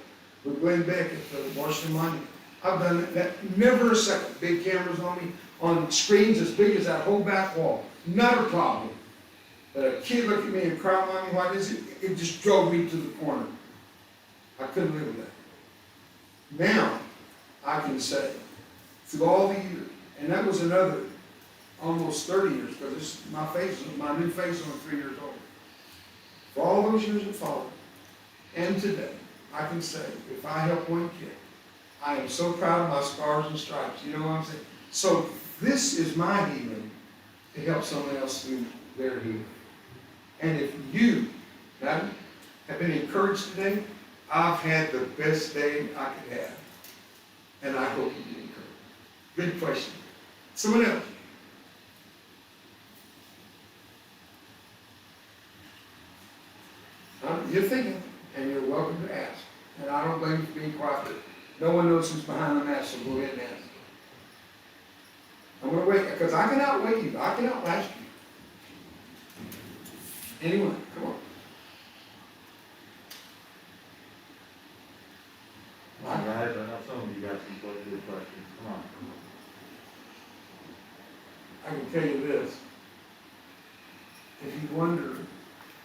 with Glenn Beck at the Washington Monument. I've done that, never a second. Big cameras on me, on screens as big as that whole back wall. Not a problem. But a kid looked at me and cried, Mommy, what is it? It just drove me to the corner. I couldn't live with that. Now, I can say, through all the years, and that was another almost 30 years, because my new face is only 3 years old. For all those years that followed, and today, I can say, if I help one kid, I am so proud of my scars and stripes. You know what I'm saying? So this is my healing to help someone else through their healing. And if you have been encouraged today, I've had the best day I could have. And I hope you get encouraged. Good question. Someone else. you're thinking, and you're welcome to ask. And I don't blame you for being quiet, but no one knows who's behind the mask, so go ahead and ask. I'm gonna wait, because I can outweigh you, I can outlast you. Anyone, come on. Come on, guys, I know some of you got some good questions, come on. I can tell you this. If you wonder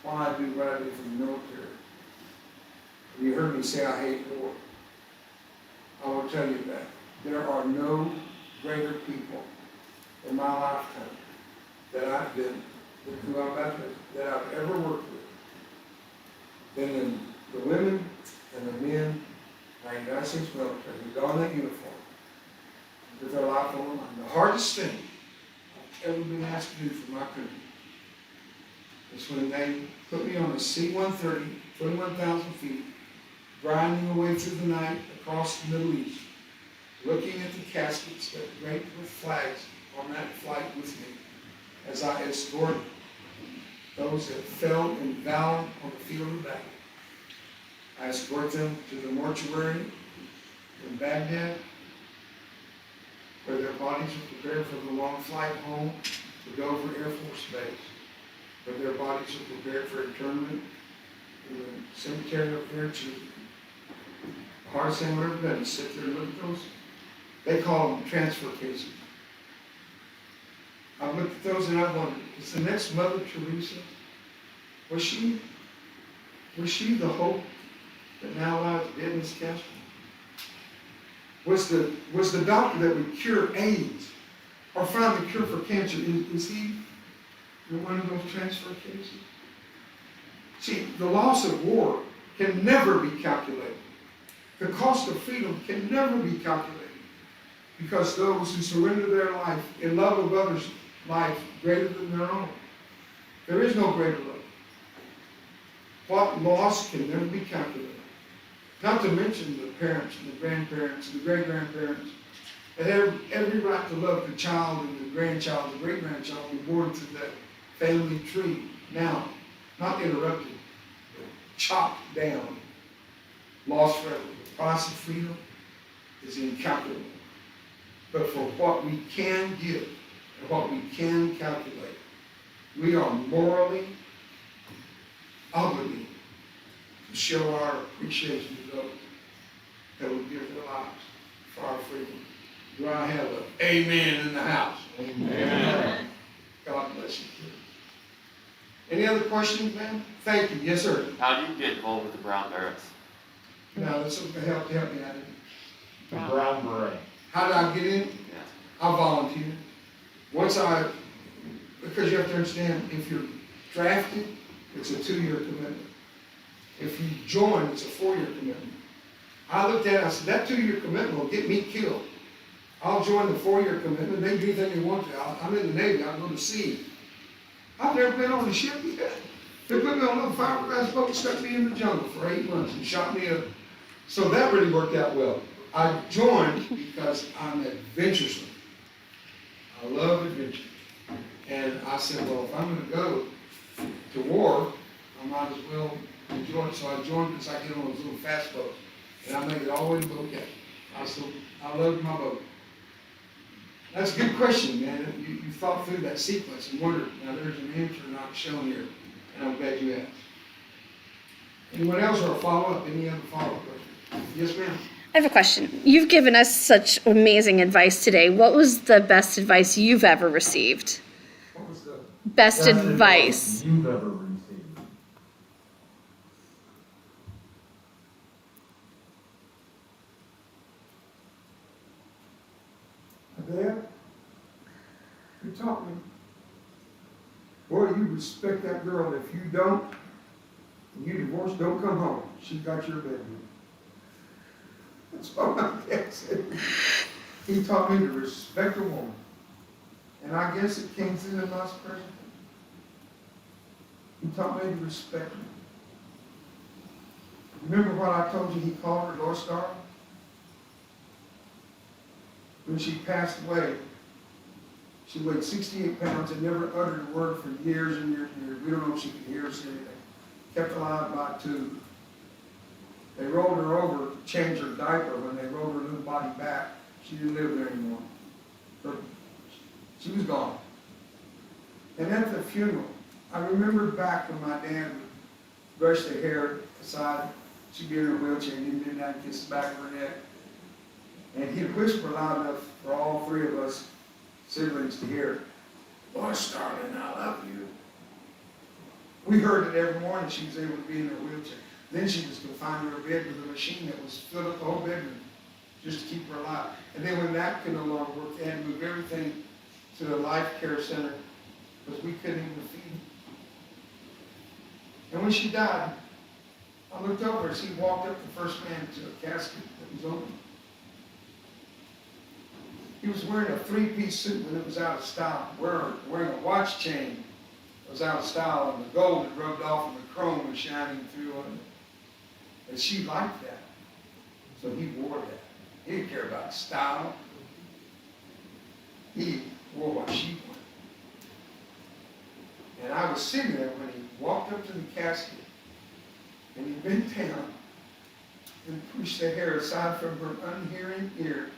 why I do what I do for the military, you heard me say I hate war. I will tell you that. There are no greater people in my lifetime that I've been, who I'm about to, that I've ever worked with, than the women and the men in the United States military who don that uniform with their life on the line. The hardest thing I've ever been asked to do for my country is when they put me on a C-130, 21,000 feet, grinding away through the night across the Middle East, looking at the caskets that draped with flags on that flight with me as I escort those that fell in valor on the field of battle. I escort them to the mortuary in Baghdad, where their bodies are prepared for the long flight home to Dover Air Force Base, where their bodies are prepared for interment in the cemetery up there to the hardest thing I've ever done is sit there and look at those. They call them transfer cases. I've looked at those and I've wondered, is the next Mother Teresa, was she the hope that now lies dead in this casket? Was the doctor that would cure AIDS or find the cure for cancer, is he one of those transfer cases? See, the loss of war can never be calculated. The cost of freedom can never be calculated, because those who surrender their life in love of others' life greater than their own. There is no greater love. What loss can never be calculated. Not to mention the parents and the grandparents and the great-grandparents that have every right to love the child and the grandchild, the great-grandchild born to that family tree. Now, not interrupted, but chopped down, lost forever. The price of freedom is incalculable. But for what we can give and what we can calculate, we are morally obligated to show our appreciation to those that would give their lives for our freedom. Do I have an amen in the house? Amen. God bless you. Any other questions, ma'am? Thank you. Yes, sir. How do you get involved with the Brown Berets? Now, that's something to help me out. The Brown Beret. How did I get in? Yeah. I volunteered. Because you have to understand, if you're drafted, it's a 2-year commitment. If you join, it's a 4-year commitment. I looked at it, I said, that 2-year commitment will get me killed. I'll join the 4-year commitment. They do anything they want to. I'm in the Navy. I'll go to sea. I've never been on a ship yet. They put me on a little fiberglass boat and stuck me in the jungle for 8 months and shot me up. So that really worked out well. I joined because I'm adventuresome. I love adventure. And I said, well, if I'm going to go to war, I might as well enjoy it. So I joined because I get on those little fast boats. And I made it all the way to Bocat. I loved my boat. That's a good question, man. You thought through that sequence and wondered. Now, there's an answer not shown here, and I'm glad you asked. Anyone else or a follow-up? Any other follow-up questions? Yes, ma'am. I have a question. You've given us such amazing advice today. What was the best advice you've ever received? What was the Best advice. You've ever received. Dad? You taught me. Boy, you respect that girl. If you don't, and you divorce, don't come home. She got your bedroom. That's what my dad said. He taught me to respect a woman. And I guess it came through in my present. He taught me to respect her. Remember what I told you he called her North Star? When she passed away, she weighed 68 pounds and never uttered a word for years and years and years. We don't know if she could hear or see anything. kept alive by 2. They rolled her over, changed her diaper. When they rolled her little body back, she didn't live there anymore. She was gone. And at the funeral, I remember back when my dad would brush the hair aside. She'd be in her wheelchair and he'd bend down and kiss the back of her neck. And he'd whisper loud enough for all 3 of us siblings to hear, "Boy, darling, I love you." We heard it every morning. She was able to be in her wheelchair. Then she was confined to her bed with a machine that was filled up the whole bedroom just to keep her alive. And then when that could no longer work, they had to move everything to the life care center because we couldn't even feed her. And when she died, I looked over as he walked up the first man to a casket that was open. He was wearing a 3-piece suit when it was out of style, wearing a watch chain that was out of style, and the gold had rubbed off and the chrome was shining through on it. And she liked that. So he wore that. He didn't care about style. He wore what she wanted. And I was sitting there when he walked up to the casket and he bent down and pushed the hair aside from her unhearing ear.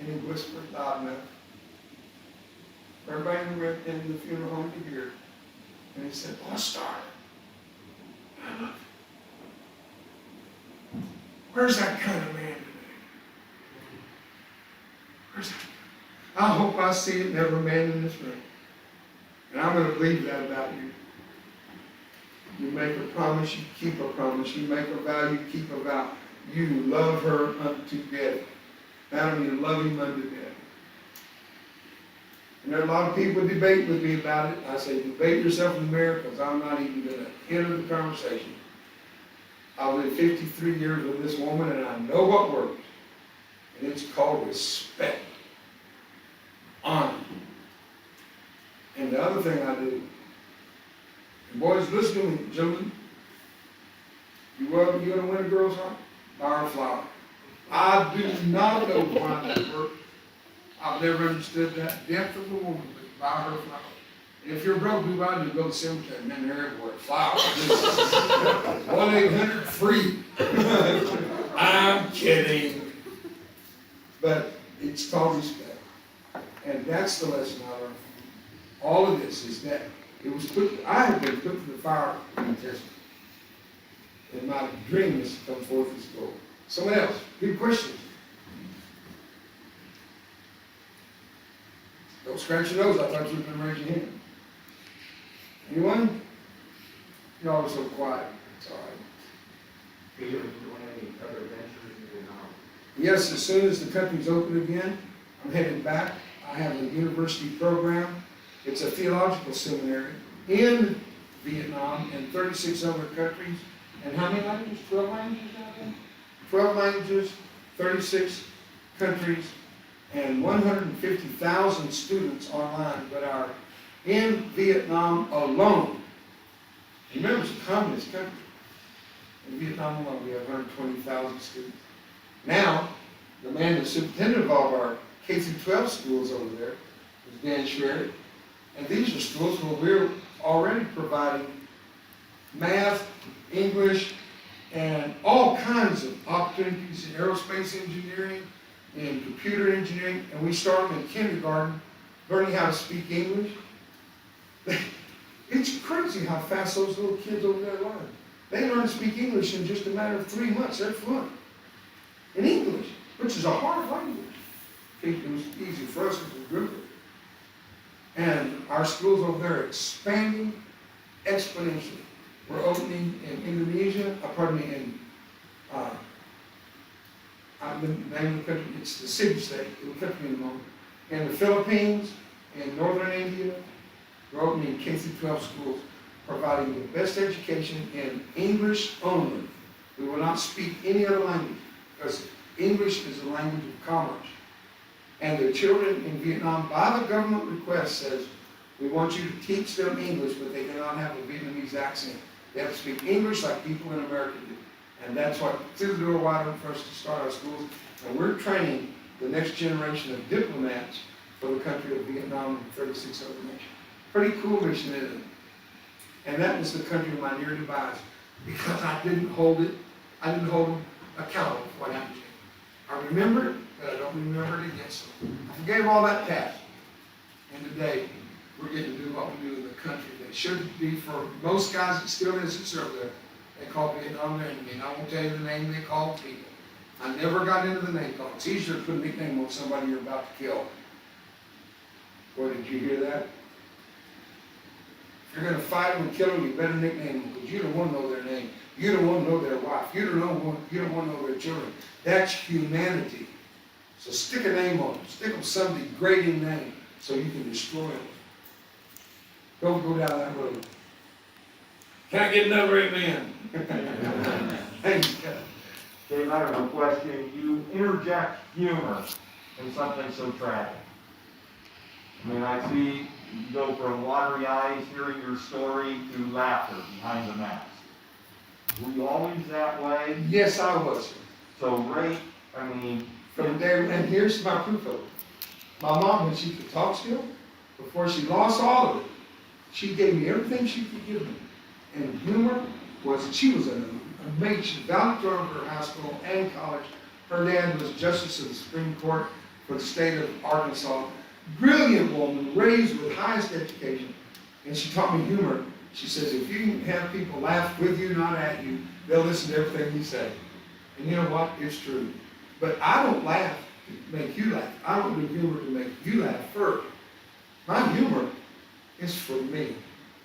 And he whispered loud enough for everybody in the funeral home to hear. And he said, "Oh, darling, I love you." Where's that kind of man today? Where's that? I hope I see it in every man in this room. And I'm going to believe that about you. You make a promise, you keep a promise. You make a vow, you keep a vow. You love her unto death. Not only love him unto death. And there are a lot of people debate with me about it. I say, debate yourself in the mirror because I'm not even going to enter the conversation. I've lived 53 years with this woman and I know what works. And it's called respect. Honor. And the other thing I do, and boys, listen to me, gentlemen. You're going to win a girl's heart? Buy her a flower. I do not know why that works. I've never understood that depth of the woman, but buy her a flower. And if you're broke, do I do? Go to the cemetery, men there everywhere. Flowers. 1-800-FREE. I'm kidding. But it's called respect. And that's the lesson I learned from you. All of this is that it was I have been put to the fire contest. And my dream is to come forth as gold. Someone else, good questions. Don't scratch your nose, I thought you were going to raise your hand. Anyone? You're always so quiet. It's all right. Peter, are you doing any other ventures in Vietnam? Yes, as soon as the country's open again, I'm headed back. I have a university program. It's a theological seminary in Vietnam and 36 other countries. And how many languages? 12 languages out there? 12 languages, 36 countries, and 150,000 students online that are in Vietnam alone. Remember, it's a communist country. In Vietnam alone, we have 120,000 students. Now, the man that's superintendent of all of our K-12 schools over there is Dan Schwer. And these are schools where we're already providing math, English, and all kinds of opportunities in aerospace engineering and computer engineering. And we start them in kindergarten, learning how to speak English. It's crazy how fast those little kids over there learn. They learn to speak English in just a matter of 3 months. They're fluent in English, which is a hard language. It was easy for us as a group. And our schools over there are expanding exponentially. We're opening in Indonesia, the name of the country, it's the city-state, it'll come to me in a moment. In the Philippines, in northern India, we're opening K-12 schools, providing the best education in English only. We will not speak any other language, because English is the language of commerce. And the children in Vietnam, by the government request, says, we want you to teach them English, but they cannot have a Vietnamese accent. They have to speak English like people in America do. And that's what threw the door wide open for us to start our schools. And we're training the next generation of diplomats for the country of Vietnam and 36 other nations. Pretty cool mission, isn't it? And that was the country of my near demise, because I didn't hold them accountable for what happened to me. I remember it, but I don't remember it against them. I forgave all that past. And today, we're getting to do what we do in the country that should be for most guys that still isn't served there. They call Vietnam their enemy, and I won't tell you the name they call people. I never got into the name call. It's easier to put a nickname on somebody you're about to kill. Boy, did you hear that? If you're gonna fight them and kill them, you better nickname them, because you don't want to know their name. You don't want to know their wife. You don't want to know their children. That's humanity. So stick a name on them. Stick them some degrading name so you can destroy them. Don't go down that road. Can I get another amen? Thank you. Dave, I have a question. You interject humor in something so tragic. I mean, I see you go from watery eyes hearing your story to laughter behind the mask. Were you always that way? Yes, I was. So right, I mean, From there, and here's my proof of it. My mom, when she could talk still, before she lost all of it, she gave me everything she could give me. And humor was, she was an amazing, she was valedictorian for her high school and college. Her dad was Justice of the Supreme Court for the state of Arkansas. Brilliant woman, raised with highest education. And she taught me humor. She says, if you can have people laugh with you, not at you, they'll listen to everything you say. And you know what? It's true. But I don't laugh to make you laugh. I don't do humor to make you laugh first. My humor is for me.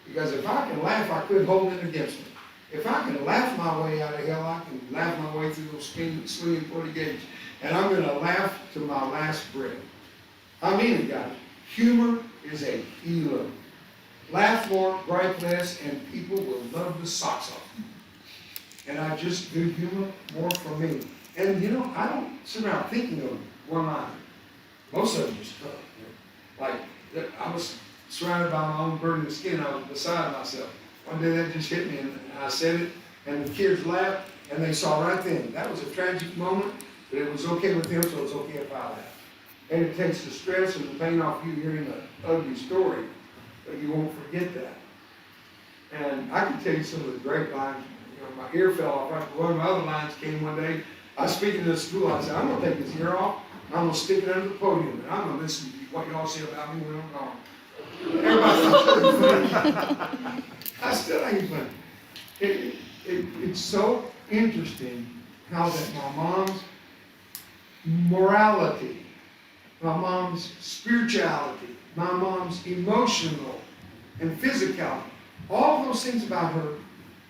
Because if I can laugh, I quit holding it against me. If I can laugh my way out of hell, I can laugh my way through those swinging 40 gauge. And I'm going to laugh to my last breath. I mean it, guys. Humor is a healer. Laugh more, gripe less, and people will love the socks off you. And I just do humor more for me. And you know, I don't sit around thinking of one line. Most of them just come. Like, I was surrounded by my own burning skin. I was beside myself. One day that just hit me, and I said it, and the kids laughed, and they saw right then. That was a tragic moment, but it was okay with them, so it's okay if I laugh. And it takes the stress and the pain off you hearing an ugly story, but you won't forget that. And I can tell you some of the great lines. You know, my ear fell off. One of my other lines came one day. I was speaking to the school. I said, I'm going to take this ear off, and I'm going to stick it under the podium, and I'm going to listen to what y'all say about me when I'm gone. Everybody thought it was funny. I still ain't funny. It's so interesting how that my mom's morality, my mom's spirituality, my mom's emotional and physicality, all those things about her,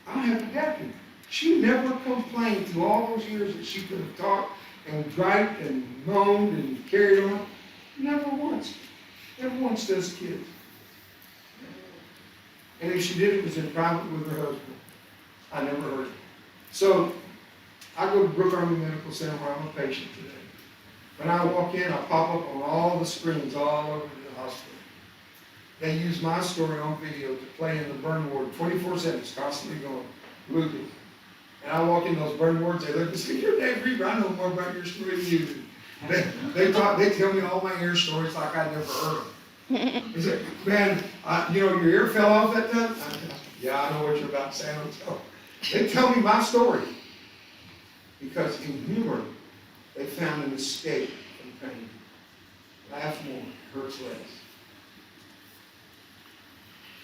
I have adapted. She never complained through all those years that she could have talked and griped and moaned and carried on. Never once. Never once to us kids. And if she did, it was in private with her husband. I never heard it. So, I go to Brook Army Medical Center where I'm a patient today. When I walk in, I pop up on all the screens all over the hospital. They use my story on video to play in the burn ward 24/7. It's constantly going, looping. And I walk in those burn wards, they look and say, you're Dave Roever, I know more about your story than you do. They tell me all my ear stories like I never heard them. He said, man, you know, your ear fell off that time? Yeah, I know what you're about to say. They tell me my story. Because in humor, they found an escape from pain. Laugh more, hurts less.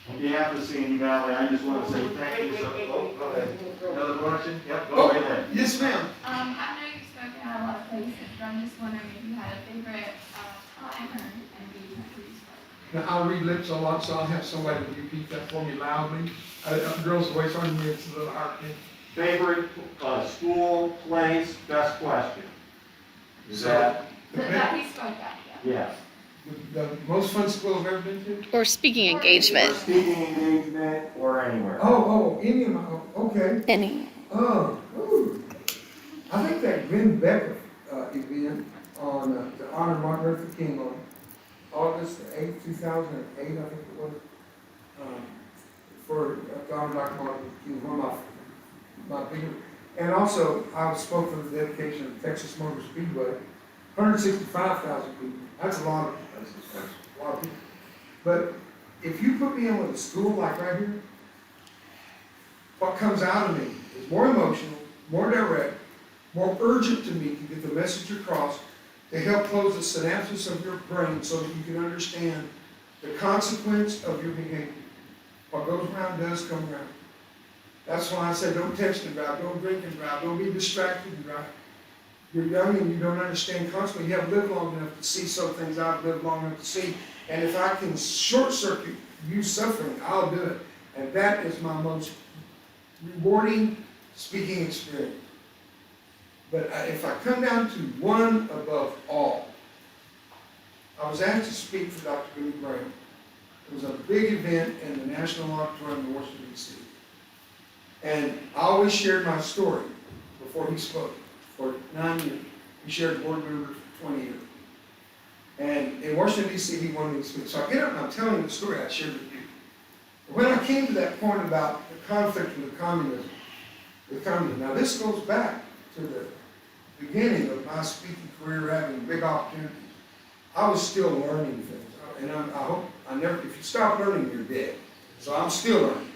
on behalf of Sandy Valley, I just want to say thank you. Oh, go ahead. Another question? Yep, go right ahead. Yes, ma'am. I know you've spoken at a lot of places, but I'm just wondering if you had a favorite time or engagement where you spoke. Now, I read lips a lot, so I'll have somebody repeat that for me loudly. A girl's voice on me, it's a little hard. Favorite school, place, best question? Is that? That he spoke at, yeah. Yes. The most fun school I've ever been to? Or speaking Or engagement. speaking engagement or anywhere. Any of my, okay. Any. Ooh. I think that Glenn Becker event on, to honor Martin Luther King on August the 8th, 2008, I think it was, for to honor Dr. Martin Luther King, one of my bigger, and also I spoke for the dedication of Texas Motor Speedway, 165,000 people. That's a lot of people. But if you put me in with a school like right here, what comes out of me is more emotional, more direct, more urgent to me to get the message across, to help close the synapses of your brain so that you can understand the consequence of your behavior. What goes around does come around. That's why I say don't text and drive, don't drink and drive, don't be distracted and drive. You're young and you don't understand consequences. You haven't lived long enough to see some things I've lived long enough to see. And if I can short circuit you suffering, I'll do it. And that is my most rewarding speaking experience. But if I come down to one above all, I was asked to speak for Dr. Billy Graham. It was a big event in the National Auditorium in Washington, D.C. And I always shared my story before he spoke for 9 years. He shared board member for 20 years. And in Washington, D.C., he wanted me to speak. So I get up and I'm telling the story I shared with you. But when I came to that point about the conflict with communism, now this goes back to the beginning of my speaking career, having big opportunities. I was still learning things. And I hope I never, if you stop learning, you're dead. So I'm still learning.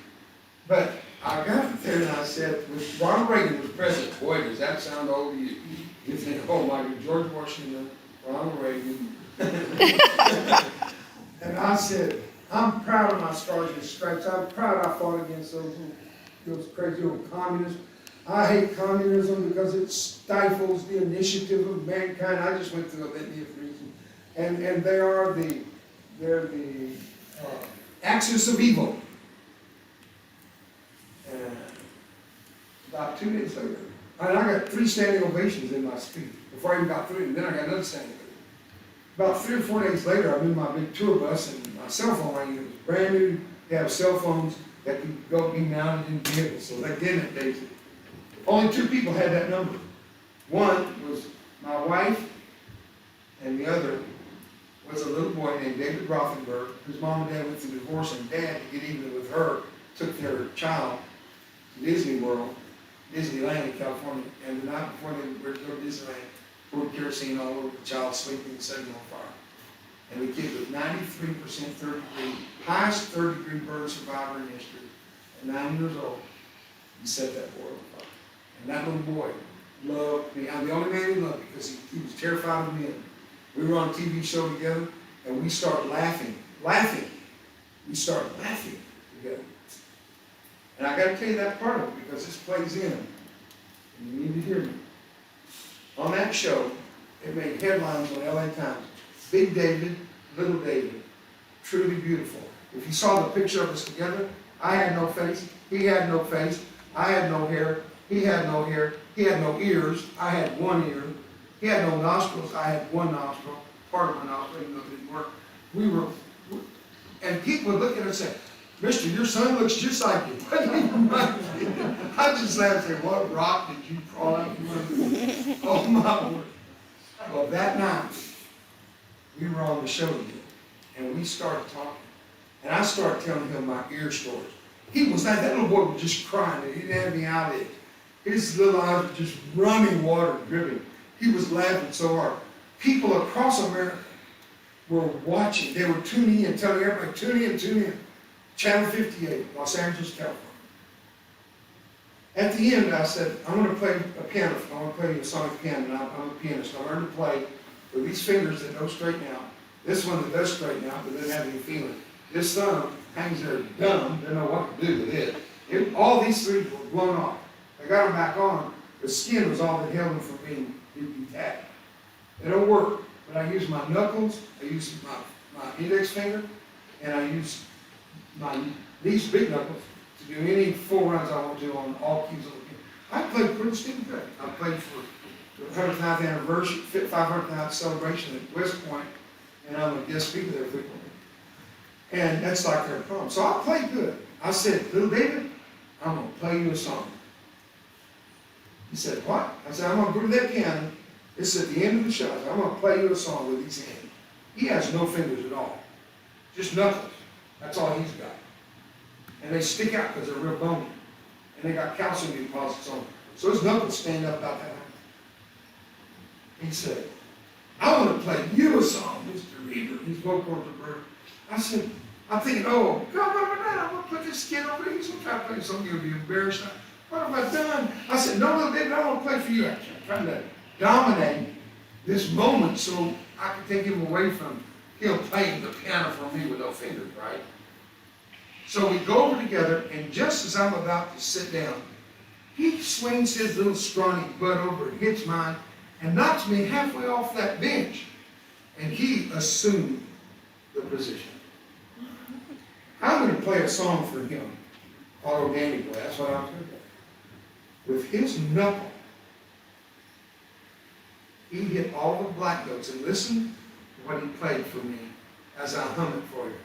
But I got there and I said, Ronald Reagan was president. Boy, does that sound old to you. You think, oh my God, George Washington, Ronald Reagan. And I said, I'm proud of my scars and stripes. I'm proud I fought against those crazy old communists. I hate communism because it stifles the initiative of mankind. I just went through a litany of reasons. And they're the axis of evil. And about 2 days later, and I got 3 standing ovations in my speech before I even got through, and then I got another standing ovation. About 3 or 4 days later, I'm in my big tour bus, and my cell phone rang. It was brand new. They have cell phones that could go be mounted in vehicles, so they did it, Daisy. Only 2 people had that number. One was my wife, and the other was a little boy named David Rothenberg, whose mom and dad went through divorce, and dad, to get even with her, took their child to Disney World, Disneyland in California, and the night before they were to go to Disneyland, poured kerosene all over the child sleeping and setting on fire. And the kid was 93% third degree, highest third degree burn survivor in history. At 9 years old, he set that boy on fire. And that little boy loved me. I'm the only man he loved because he was terrified of men. We were on a TV show together, and we started laughing. We started laughing together. And I got to tell you that part of it because this plays in, and you need to hear me. On that show, it made headlines on LA Times. Big David, Little David, truly beautiful. If you saw the picture of us together, I had no face, he had no face, I had no hair, he had no hair, he had no ears, I had one ear, he had no nostrils, I had one nostril, part of my nostril, even though it didn't work. And people would look at us and say, Mister, your son looks just like you. I just laughed and say, what rock did you crawl out from? Oh my word. Well, that night, we were on the show again, and we started talking. And I started telling him my ear stories. He was that little boy was just crying. He didn't have any eyelids. His little eyes were just running water, dripping. He was laughing so hard. People across America were watching. They were tuning in, telling everybody, tune in, tune in. Channel 58, Los Angeles, California. At the end, I said, I'm going to play a piano. I want to play a sonic piano, and I'm a pianist. I learned to play with these fingers that don't straighten out. This one that does straighten out, but doesn't have any feeling. This thumb hangs there dumb, doesn't know what to do with it. All these 3 were blown off. I got them back on. The skin was all that held them from being detached. They don't work, but I use my knuckles, I use my index finger, and I use these big knuckles to do any full runs I want to on all keys of the piano. I played pretty stupid good. I played for the 109th anniversary, 500th celebration at West Point, and I'm a guest speaker there frequently. And that's like their problem. So I played good. I said, Little David, I'm going to play you a song. He said, what? I said, I'm going to go to that piano. It's at the end of the show. I said, I'm going to play you a song with these hands. He has no fingers at all, just knuckles. That's all he's got. And they stick out because they're real bony. And they got calcium deposits on them. So his knuckles stand up about that high. He said, I want to play you a song, Mr. Reader. His vocal cords are burning. I said, I'm thinking, oh, God, what have I done? I'm gonna put this kid over there, he's gonna try to play something, you'll be embarrassed. What have I done? I said, no, little David, I want to play for you. I'm trying to dominate this moment so I can take him away from him playing the piano for me with no fingers, right? So we go over together, and just as I'm about to sit down, he swings his little scrawny butt over and hits mine and knocks me halfway off that bench. And he assumed the position. I'm going to play a song for him, Auto Danny Boy, that's what I'm going to do. With his knuckle, he hit all the black notes, and listen to what he played for me as I hum it for you.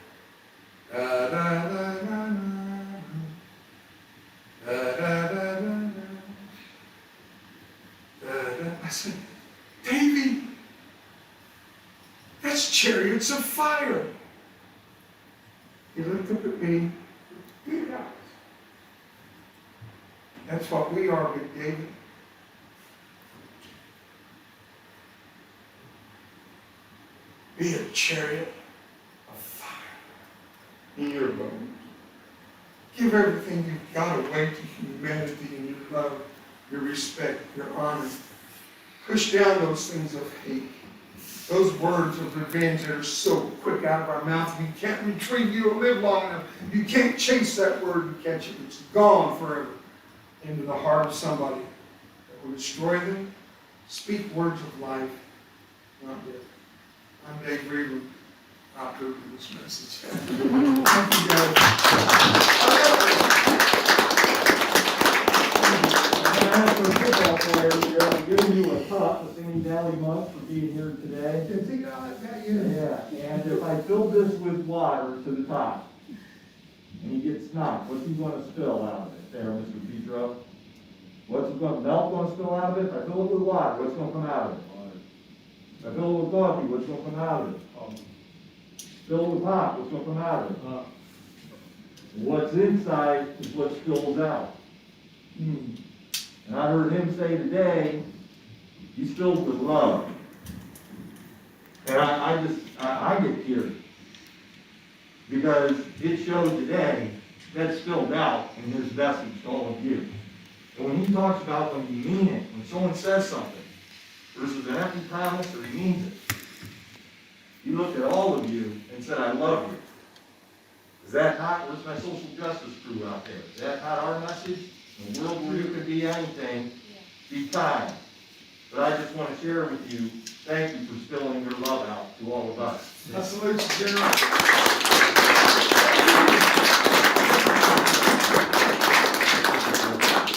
Da, da, da, da, da, da, da, da, da, da, da. I said, Davey, that's Chariots of Fire. He looked up at me, he got it. That's what we are with David. Be a chariot of fire in your bones. Give everything you've got away to humanity and your love, your respect, your honor. Push down those things of hate, those words of revenge that are so quick out of our mouth. You can't retrieve, you don't live long enough. You can't chase that word and catch it. It's gone forever into the heart of somebody that will destroy them. Speak words of life, not death. I'm Dave Roever. I approve of this message. Thank you, guys. For football players, I'm giving you a cup, the Sandy Valley Monk, for being here today. Yeah, and if I fill this with water to the top, and he gets knocked, what's he going to spill out of it there, Mr. Petro? What's going, milk going to spill out of it? If I fill it with water, what's going to come out of it? If I fill it with coffee, what's going to come out of it? Fill it with pop, what's going to come out of it? What's inside is what spills out. And I heard him say today, he's filled with love. And I get teary. Because it showed today that spilled out in his message to all of you. And when he talks about when you mean it, when someone says something, versus an empty promise or he means it, he looked at all of you and said, I love you. Is that not, where's my social justice crew out there? Is that not our message? In a world where you could be anything, be kind. But I just want to share with you, thank you for spilling your love out to all of us. I salute you, General.